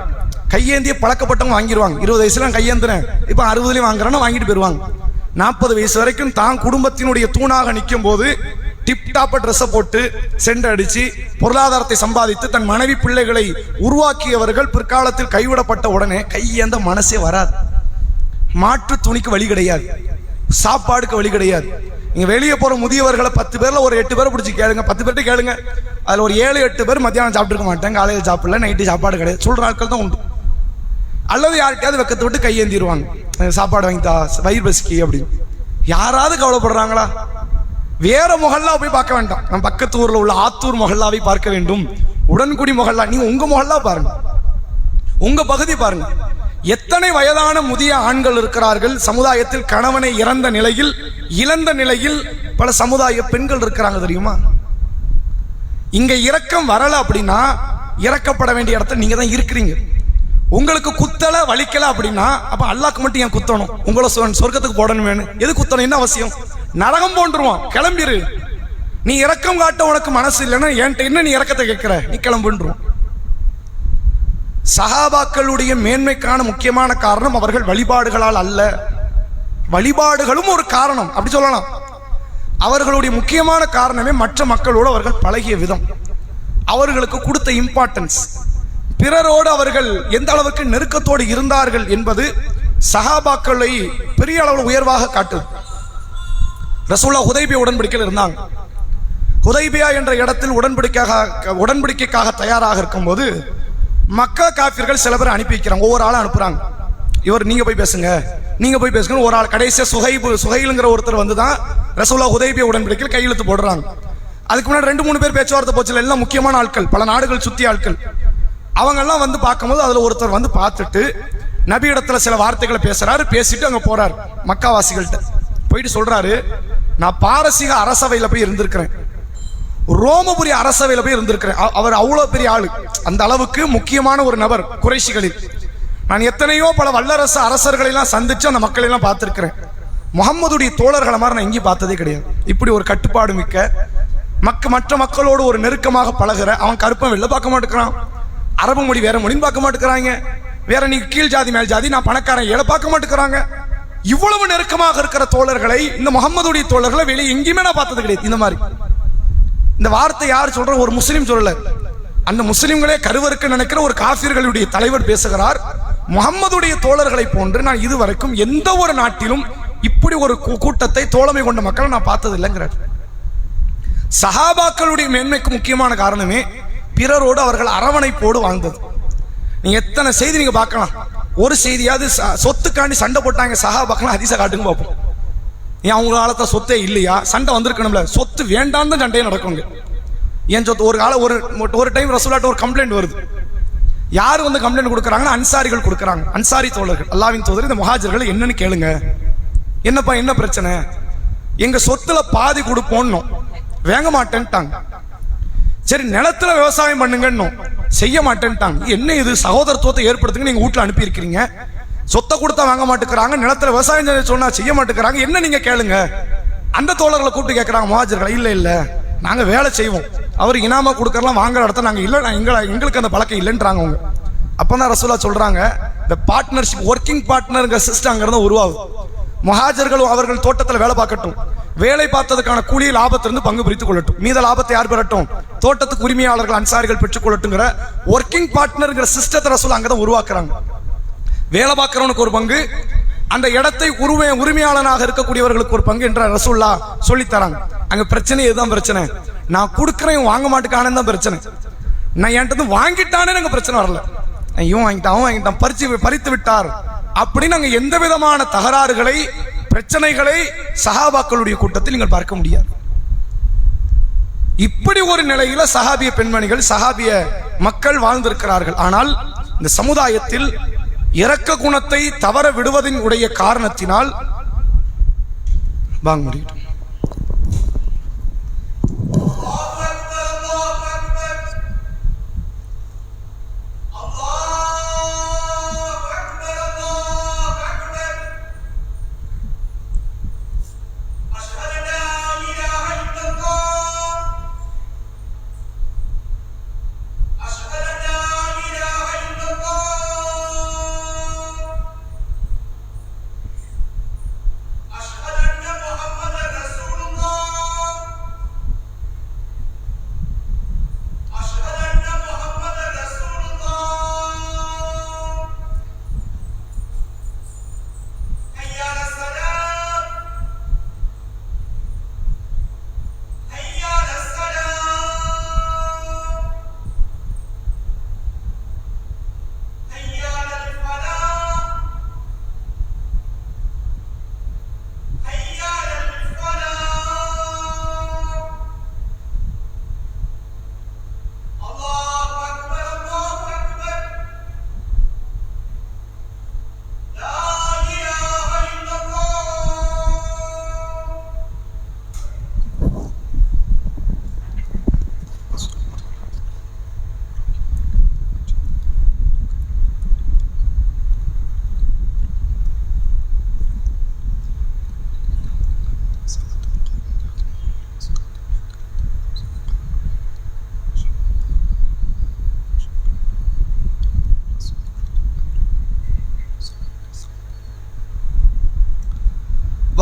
கையேந்திய பழக்கப்பட்டவங்க வாங்கிடுவாங்க. 20 வயசுல கையேந்தினேன், இப்ப 60லயும் வாங்குறேன்னு வாங்கிட்டு போயிருவாங்க. 40 வயசு வரைக்கும் தான் குடும்பத்தினுடைய தூணாக நிற்கும் போது டிப்டாப்ப ட்ரெஸ்ஸை போட்டு சென்று அடிச்சு பொருளாதாரத்தை சம்பாதித்து தன் மனைவி பிள்ளைகளை உருவாக்கியவர்கள் பிற்காலத்தில் கைவிடப்பட்ட உடனே கையேந்த மனசே வராது. மாற்று துணிக்கு வழி கிடையாது, சாப்பாடுக்கு வழி கிடையாது. நீங்க வெளியே போற முதியவர்களை 10 பேர்ல ஒரு 8 பேரை பிடிச்சி கேளுங்க, 10 பேர்ட்ட கேளுங்க, அதுல ஒரு 7-8 பேர் மத்தியானம் சாப்பிட்டுருக்க மாட்டாங்க, காலையில் சாப்பிடல, நைட்டு சாப்பாடு கிடையாது சொல்ற ஆட்கள் தான் உண்டு. அல்லது யார்கிட்டயாவது வெக்கத்தை விட்டு கையேந்திடுவாங்க, சாப்பாடு வாங்கித்தா, வயிறு பசிக்கி அப்படின்னு. யாராவது கவலைப்படுறாங்களா? வேற மொஹல்லா போய் பார்க்க வேண்டாம், நம்ம பக்கத்து ஊர்ல உள்ள ஆத்தூர் மொஹல்லாவை பார்க்க வேண்டும், உடன்குடி மொஹல்லா. நீங்க உங்க மொஹல்லா பாருங்க, உங்க பகுதி பாருங்க. எத்தனை வயதான முதிய ஆண்கள் இருக்கிறார்கள் சமுதாயத்தில், கணவனை இறந்த நிலையில், இழந்த நிலையில் பல சமுதாய பெண்கள் இருக்கிறாங்க தெரியுமா? இங்க இரக்கம் வரல அப்படின்னா இறக்கப்பட வேண்டிய இடத்துல நீங்க தான் இருக்கிறீங்க. உங்களுக்கு குத்தல வலிக்கல அப்படின்னா அப்ப அல்லாஹ்க்கு மட்டும் ஏன் குத்தணும்? உங்களை சொர்க்கத்துக்கு போடணும் வேணும், எது குத்தணும்? என்ன அவசியம்? நரகம் போன்றுவான், கிளம்பிரு. நீ இரக்கம் காட்ட உனக்கு மனசு இல்லைன்னா என்கிட்ட என்ன நீ இரக்கத்தை கேட்கிற? நீ கிளம்புன்றும். சஹாபாக்களுடைய மேன்மைக்கான முக்கியமான காரணம் அவர்கள் வழிபாடுகளால் அல்ல, வழிபாடுகளும் ஒரு காரணம் அப்படி சொல்லலாம். அவர்களுடைய முக்கியமான காரணமே மற்ற மக்களோடு அவர்கள் பழகிய விதம், அவர்களுக்கு கொடுத்த இம்பார்ட்டன்ஸ், பிறரோடு அவர்கள் எந்த அளவுக்கு நெருக்கத்தோடு இருந்தார்கள் என்பது சஹாபாக்களை பெரிய அளவில் உயர்வாக காட்டுது. ரசூலுல்லாஹ் ஹுதைபியா உடன்படிக்கையில் இருந்தாங்க. ஹுதைபியா என்ற இடத்தில் உடன்படிக்கைக்காக தயாராக இருக்கும் போது மக்கா காஃபிர்கள் சில பேர் அனுப்பி வைக்கிறாங்க, ஒவ்வொரு ஆளும் அனுப்புறாங்க. இவர் நீங்க போய் பேசுங்க, நீங்க போய் பேசுங்க. ஒரு ஆள் கடைசியா சுஹைலுங்கிற ஒருத்தர் வந்து தான் ரசூலுல்லாஹ் ஹுதைபியா உடன்படிக்கையில் கையெழுத்து போடுறாங்க. அதுக்கு முன்னாடி 2-3 பேர் பேச்சுவார்த்தை போச்சு, எல்லாம் முக்கியமான ஆட்கள், பல நாடுகள் சுத்தி ஆட்கள். அவங்க எல்லாம் வந்து பார்க்கும்போது அதுல ஒருத்தர் வந்து பார்த்துட்டு நபி இடத்துல சில வார்த்தைகளை பேசுறாரு, பேசிட்டு அங்க போறாரு. மக்காவாசிகள்கிட்ட போயிட்டு சொல்றாரு, நான் பாரசீக அரசவையில போய் இருந்திருக்கிறேன், ரோமபுரி அரசவையில போய் இருந்திருக்கிறேன். அவர் அவ்வளவு பெரிய ஆளு, அந்த அளவுக்கு முக்கியமான ஒரு நபர் குறைஷிகளில். நான் எத்தனையோ பல வல்லரசு அரசர்களை எல்லாம் சந்திச்சு அந்த மக்களை எல்லாம் பார்த்திருக்கிறேன். முகம்மதுடைய தோழர்களை மாதிரி நான் எங்கேயும் பார்த்ததே கிடையாது. இப்படி ஒரு கட்டுப்பாடு மிக்க மற்ற மக்களோடு ஒரு நெருக்கமாக பழகிற, அவன் கருப்பம் வெளில பார்க்க மாட்டேங்கிறான், அரபு மொழி வேற மொழின்னு பார்க்க மாட்டேங்கிறாங்க, வேற நீங்க கீழ் ஜாதி மேல் ஜாதி, நான் பணக்காரன் ஏழை பார்க்க மாட்டேங்கிறாங்க. இவ்வளவு நெருக்கமாக இருக்கிற தோழர்களை, இந்த முகம்மதுடைய தோழர்களை வெளியே எங்கேயுமே நான் பார்த்தது கிடையாது. இந்த மாதிரி இந்த வார்த்தை யார் சொல்ற? ஒரு முஸ்லீம் சொல்லல, அந்த முஸ்லிம்களே கருவறுக்க நினைக்கிற ஒரு காஃபிர்களுடைய தலைவர் பேசுகிறார், முகம்மதுடைய தோழர்களை போன்று நான் இதுவரைக்கும் எந்த ஒரு நாட்டிலும் இப்படி ஒரு கூட்டத்தை, தோழமை கொண்ட மக்களை நான் பார்த்தது இல்லைங்கிறார். சஹாபாக்களுடைய மேன்மைக்கு முக்கியமான காரணமே பிறரோடு அவர்கள் அரவணைப்போடு வாழ்ந்தது. நீங்க எத்தனை செய்தி நீங்க பார்க்கலாம், ஒரு செய்தியாவது சொத்துக்காண்டி சண்டை போட்டாங்க சஹாபாக்கள் ஹதீஸை காட்டுங்க பார்ப்போம். ஏன் அவங்க காலத்துல சொத்தே இல்லையா? சண்டை வந்திருக்கணும்ல. சொத்து வேண்டாம் தான் சண்டையே நடக்குங்க. ஏன் சொத்து ஒரு டைம் ரசூலுல்லாஹ்ட்ட ஒரு கம்ப்ளைண்ட் வருது. யாரு வந்து கம்ப்ளைண்ட் கொடுக்குறாங்கன்னா அன்சாரிகள் கொடுக்குறாங்க. அன்சாரி தோழர்கள், அல்லாஹ்வின் தோழர், இந்த முஹாஜிர்கள் என்னன்னு கேளுங்க, என்னப்பா என்ன பிரச்சனை? எங்க சொத்துல பாதி கொடுப்போம், வாங்க மாட்டேன்ட்டாங்க. சரி நிலத்துல விவசாயம் பண்ணுங்கன்னு செய்ய மாட்டேன்ட்டாங்க. என்ன இது சகோதரத்துவத்தை ஏற்படுத்துங்க, நீங்க வீட்டுல அனுப்பி இருக்கிறீங்க, சொத்தை கொடுத்தா வாங்க மாட்டேங்கிறாங்க, நிலத்துல விவசாயம் சொன்னா செய்ய மாட்டேங்கிறாங்க, என்ன நீங்க கேளுங்க. அந்த தோழர்களை கூப்பிட்டு கேட்கறாங்க முஹாஜிர்கள், இல்ல இல்ல நாங்க வேலை செய்வோம், அவர் இனாமா கொடுக்கறலாம் வாங்குற இடத்த நாங்க இல்ல, எங்களுக்கு அந்த பழக்கம் இல்லைன்றாங்க அவங்க. அப்பதான் ரசூலுல்லாஹ் சொல்றாங்க, இந்த பார்ட்னர்ஷிப் ஒர்க்கிங் பார்ட்னர்ங்கிற சிஸ்டம் அங்கிருந்து உருவாகுது. முஹாஜிர்களும் அவர்கள் தோட்டத்தில் வேலை பார்க்கட்டும், வேலை பார்த்ததுக்கான கூலியை லாபத்திலிருந்து பங்கு பிரித்துக் கொள்ளட்டும், மீத லாபத்தை யார் பெறட்டும்? தோட்டத்துக்கு உரிமையாளர்கள் அன்சாரிகள் பெற்றுக் கொள்ளட்டுங்கிற ஒர்க்கிங் பார்ட்னர்ங்கிற சிஸ்டத்தை ரசூல் அங்கதான் உருவாக்குறாங்க. வேலை பார்க்கிறவனுக்கு ஒரு பங்கு, அந்த இடத்தை உரிமையாளனாக இருக்கக்கூடியவர்களுக்கு ஒரு பங்கு என்ற ரசூலுல்லாஹ் சொல்லி தராங்க. அங்க பிரச்சனை இதுதான் பிரச்சனை. நான் கொடுக்கிறேன் வாங்க மாட்டேக்கானு தான் பிரச்சனை. நான் என்கிட்ட வாங்கிட்டானே எனக்கு பிரச்சனை வரல, இவன் வாங்கிட்டான் அவன் வாங்கிட்டான் பறித்து விட்டார் அப்படின்னு அங்க எந்த விதமான தகராறுகளை பிரச்சனைகளை சஹாபாக்களுடைய கூட்டத்தில் நீங்கள் பார்க்க முடியாது. இப்படி ஒரு நிலையில சஹாபிய பெண்மணிகள் சஹாபிய மக்கள் வாழ்ந்திருக்கிறார்கள். ஆனால் இந்த சமுதாயத்தில் இரக்க குணத்தை தவற விடுவதின் உடைய காரணத்தினால் வாங்க முடியும்.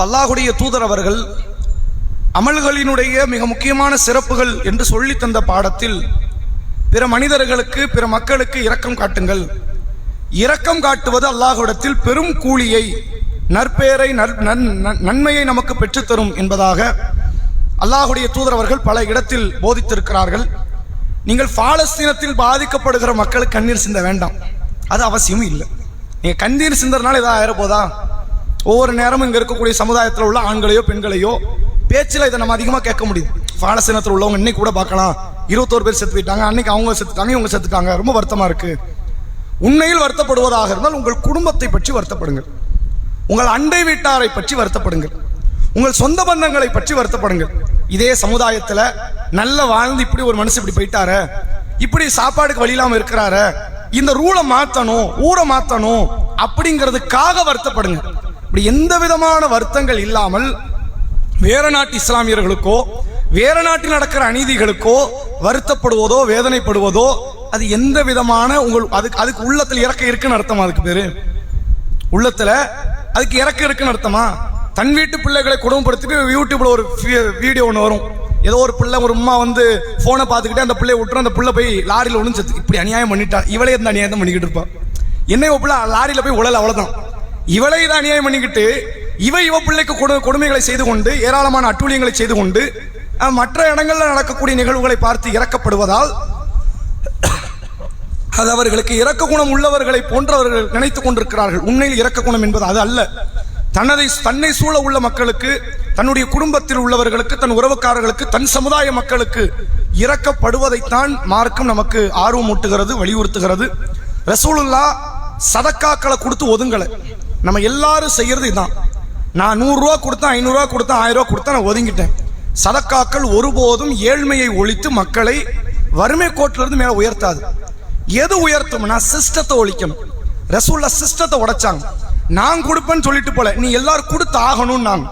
அல்லாஹ்வுடைய தூதர் அவர்கள் அமல்களினுடைய மிக முக்கியமான சிறப்புகள் என்று சொல்லி தந்த பாடத்தில் பிற மனிதர்களுக்கு பிற மக்களுக்கு இரக்கம் காட்டுங்கள், இரக்கம் காட்டுவது அல்லாஹ்விடத்தில் பெரும் கூலியை நற்பெயரை நன்மையை நமக்கு பெற்றுத்தரும் என்பதாக அல்லாஹ்வுடைய தூதர் அவர்கள் பல இடத்தில் போதித்திருக்கிறார்கள். நீங்கள் பாலஸ்தீனத்தில் பாதிக்கப்படுகிற மக்களுக்கு கண்ணீர் சிந்த வேண்டாம், அது அவசியமும் இல்லை. நீங்க கண்ணீர் சிந்தறனால ஏதாவது ஆயிரப்போதா? ஒவ்வொரு நேரமும் இங்க இருக்கக்கூடிய சமுதாயத்தில் உள்ள ஆண்களையோ பெண்களையோ பேச்சில் இதை நம்ம அதிகமாக கேட்க முடியுது. பாலஸ்தீனத்தில் உள்ளவங்க இன்னைக்கு கூட பார்க்கலாம், 21 பேர் செத்து போயிட்டாங்க, அன்னைக்கு அவங்க செத்துட்டாங்க இவங்க செத்துட்டாங்க, ரொம்ப வருத்தமா இருக்கு. உண்மையில் வருத்தப்படுவதாக இருந்தால் உங்கள் குடும்பத்தை பற்றி வருத்தப்படுங்கள், உங்கள் அண்டை வீட்டாரை பற்றி வருத்தப்படுங்கள், உங்கள் சொந்த பந்தங்களை பற்றி வருத்தப்படுங்கள். இதே சமுதாயத்தில் நல்ல வாழ்ந்து இப்படி ஒரு மனுஷன் இப்படி போயிட்டாரு, இப்படி சாப்பாடுக்கு வழி இல்லாம இருக்கிறாரு, இந்த ரூலை மாத்தணும் ஊரை மாத்தணும் அப்படிங்கிறதுக்காக வருத்தப்படுங்க. இப்படி எந்த விதமான வருத்தங்கள் இல்லாமல் வேற நாட்டு இஸ்லாமியர்களுக்கோ வேற நாட்டில் நடக்கிற அநீதிகளுக்கோ வருத்தப்படுவதோ வேதனைப்படுவதோ அது எந்த விதமான அதுக்கு உள்ளத்தில் இறக்க இருக்குன்னு அர்த்தமா? அதுக்கு பேரு உள்ளத்துல அதுக்கு இறக்க இருக்குன்னு அர்த்தமா? தன் வீட்டு பிள்ளைகளை குடும்பப்படுத்திட்டு யூடியூப்ல ஒரு வீடியோ ஒன்று வரும், ஏதோ ஒரு பிள்ளை ஒரு அம்மா வந்து போனை பார்த்துக்கிட்டே அந்த பிள்ளைய விட்டுரும், அந்த பிள்ளை போய் லாரியில் ஒன்று இப்படி அநியாயம் பண்ணிட்டா, இவளே இந்த அநியாயம் பண்ணிக்கிட்டு இருப்பா. என்ன பிள்ளை லாரியில போய் உழல, அவ்வளவுதான். இவளை இதை அநியாயம் பண்ணிக்கிட்டு இவ பிள்ளைக்கு கொடுமைகளை செய்து கொண்டு ஏராளமான அட்டூழியங்களை செய்து கொண்டு மற்ற இடங்கள்ல நடக்கக்கூடிய நிகழ்வுகளை பார்த்து இறக்கப்படுவதால் அது அவர்களுக்கு இரக்க குணம் உள்ளவர்களை போன்றவர்கள் நினைத்துக் கொண்டிருக்கிறார்கள். உண்மையில் இரக்க குணம் என்பது அது அல்ல. தன்னை சூழ உள்ள மக்களுக்கு, தன்னுடைய குடும்பத்தில் உள்ளவர்களுக்கு, தன் உறவுக்காரர்களுக்கு, தன் சமுதாய மக்களுக்கு இரக்கப்படுவதைத்தான் மார்க்கம் நமக்கு ஆர்வம் ஊட்டுகிறது, வலியுறுத்துகிறது. ரசூலுல்லாஹ் சதக்காக்களை கொடுத்து ஒதுங்கலை. நம்ம எல்லாரும் செய்யறது இதுதான். நான் 100 ரூபா கொடுத்தேன், 500 ரூபா கொடுத்தேன், 1000 ரூபா கொடுத்தேன், நான் ஒதுங்கிட்டேன். சதக்காக்கள் ஒருபோதும் ஏழ்மையை ஒழித்து மக்களை வறுமை கோட்டிலிருந்து மேல உயர்த்தாது. எது உயர்த்தும்னா சிஸ்டத்தை ஒழிக்கணும். ரசூலுல்லாஹ் சிஸ்டத்தை உடைச்சாங்க. நான் கொடுப்பேன்னு சொல்லிட்டு போல, நீ எல்லாரும் கொடுத்து ஆகணும். நாங்க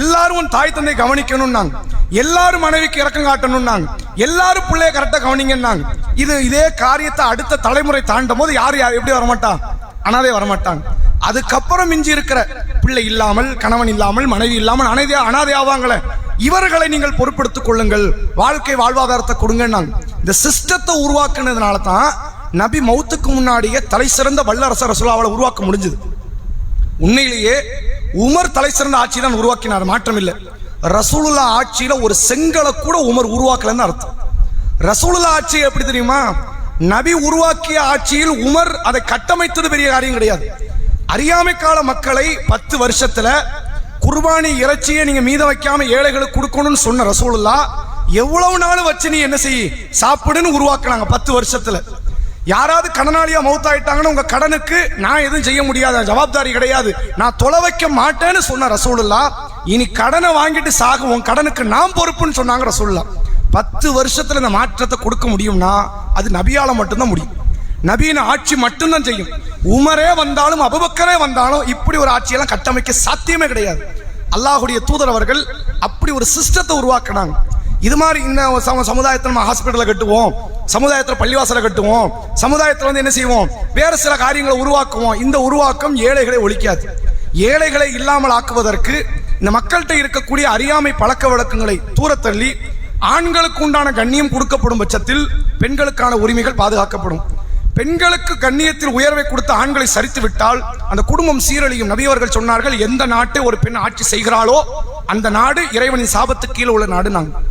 எல்லாரும் தாய் தந்தை கவனிக்கணும். நாங்க எல்லாரும் மனைவிக்கு இறக்கம் காட்டணும். நாங்க எல்லாரும் பிள்ளைய கரெக்டா கவனிங்கன்னாங்க. இதே காரியத்தை அடுத்த தலைமுறை தாண்டும் போது யார் எப்படி வரமாட்டான்? அனாதை வரமாட்டாங்க. அதுக்கப்புறம் மிஞ்சி இருக்கிற பிள்ளை இல்லாமல், கணவன் இல்லாமல், மனைவி இல்லாமல் அனாதை ஆவாங்களே, இவர்களை நீங்கள் பொறுப்படுத்திக் கொள்ளுங்கள், வாழ்க்கை வாழ்வாதாரத்தை கொடுங்கன்னாங்க. இந்த சிஸ்டத்தை உருவாக்குனதுனால தான் நபி மௌத்துக்கு முன்னாடியே தலை சிறந்த வல்லரசர் ரசூலுல்லாஹ் உருவாக்க முடிஞ்சது. உண்மையிலேயே உமர் தலை சிறந்த ஆட்சி தான் உருவாக்கினார், மாற்றம் இல்லை. ரசூலுல்லாஹ் ஆட்சியில ஒரு செங்கலை கூட உமர் உருவாக்கலன்னு அர்த்தம். ரசூலுல்லாஹ் ஆட்சி எப்படி தெரியுமா? நபி உருவாக்கிய ஆட்சியில் உமர் அதை கட்டமைத்தது பெரிய காரியம் கிடையாது. அறியாமை கால மக்களை 10 வருஷத்துல குர்பானி இறைச்சியை நீங்க மீத வைக்காம ஏழைகளுக்கு கொடுக்கணும்னு சொன்ன ரசூலுல்லாஹ் எவ்வளவு நாள் வச்சு நீ என்ன செய்ய சாப்பிடுன்னு உருவாக்குனாங்க 10 வருஷத்துல. யாராவது கடனாளியா மௌத்தாயிட்டாங்கன்னு உங்க கடனுக்கு நான் எதுவும் செய்ய முடியாத ஜவாப்தாரி கிடையாது, நான் தொலை வைக்க மாட்டேன்னு சொன்ன ரசூலுல்லாஹ் இனி கடனை வாங்கிட்டு சாகுவோம், கடனுக்கு நாம் பொறுப்புன்னு சொன்னாங்க ரசூலுல்லாஹ். 10 வருஷத்துல இந்த மாற்றத்தை கொடுக்க முடியும்னா அது நபியால மட்டும்தான் முடியும். நபியின் ஆட்சி மட்டும்தான் செய்யும். உமரே வந்தாலும் அபூபக்கரே வந்தாலும் இப்படி ஒரு ஆட்சியெல்லாம் கட்டமைக்க சாத்தியமே கிடையாது. அல்லாஹ்வுடைய தூதர் அவர்கள் அப்படி ஒரு சிஸ்டத்தை உருவாக்குனாங்க. இது மாதிரி இந்த சமுதாயத்தில் நம்ம ஹாஸ்பிட்டலை கட்டுவோம், சமுதாயத்தில் பள்ளிவாசலை கட்டுவோம், சமுதாயத்தில் என்ன செய்வோம், வேற சில காரியங்களை உருவாக்குவோம். இந்த உருவாக்கம் ஏழைகளை ஒழிக்காது. ஏழைகளை இல்லாமல் ஆக்குவதற்கு இந்த மக்கள்கிட்ட இருக்கக்கூடிய அறியாமை பழக்க வழக்கங்களை தூரத்தள்ளி ஆண்களுக்கு உண்டான கண்ணியம் கொடுக்கப்படும் பட்சத்தில் பெண்களுக்கான உரிமைகள் பாதுகாக்கப்படும். பெண்களுக்கு கண்ணியத்தில் உயர்வை கொடுத்த ஆண்களை சரித்து விட்டால் அந்த குடும்பம் சீரழியும். நபி அவர்கள் சொன்னார்கள், எந்த நாட்டை ஒரு பெண் ஆட்சி செய்கிறாளோ அந்த நாடு இறைவனின் சாபத்துக்கு கீழே உள்ள நாடு. நாங்கள்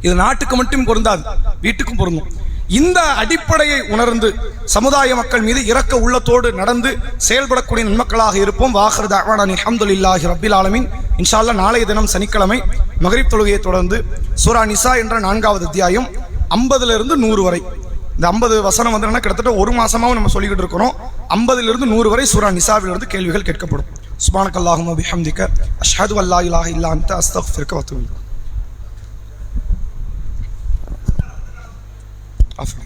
இது நாட்டுக்கு மட்டும் பொருந்தாது, வீட்டுக்கும் பொருந்தும். இந்த அடிப்படையை உணர்ந்து சமுதாய மக்கள் மீது இரக்க உள்ளத்தோடு நடந்து செயல்படக்கூடிய நன்மக்களாக இருப்போம். வாஹிரு தஅவானா அல்ஹம்துலில்லாஹி ரப்பில் ஆலமீன். இன்ஷா அல்லாஹ் நாளைய தினம் சனிக்கிழமை மக்ரிப் தொழுகையை தொடர்ந்து சூரா நிசா என்ற 4வது அத்தியாயம் 50லிருந்து 100 வரை, இந்த 50 வசனம் வந்து கிட்டத்தட்ட ஒரு மாசமாவும் நம்ம சொல்லிக்கிட்டு இருக்கிறோம். 50லிருந்து 100 வரை சூரா நிசாவிலிருந்து கேள்விகள் கேட்கப்படும். சுப்ஹானக்கல்லாஹும்ம பிஹம்திக அஷ்ஹது அல்லா இலாஹ இல்லா அன்த அஸ்தக்ஃபிருக வ அத்தூபு இலைக்.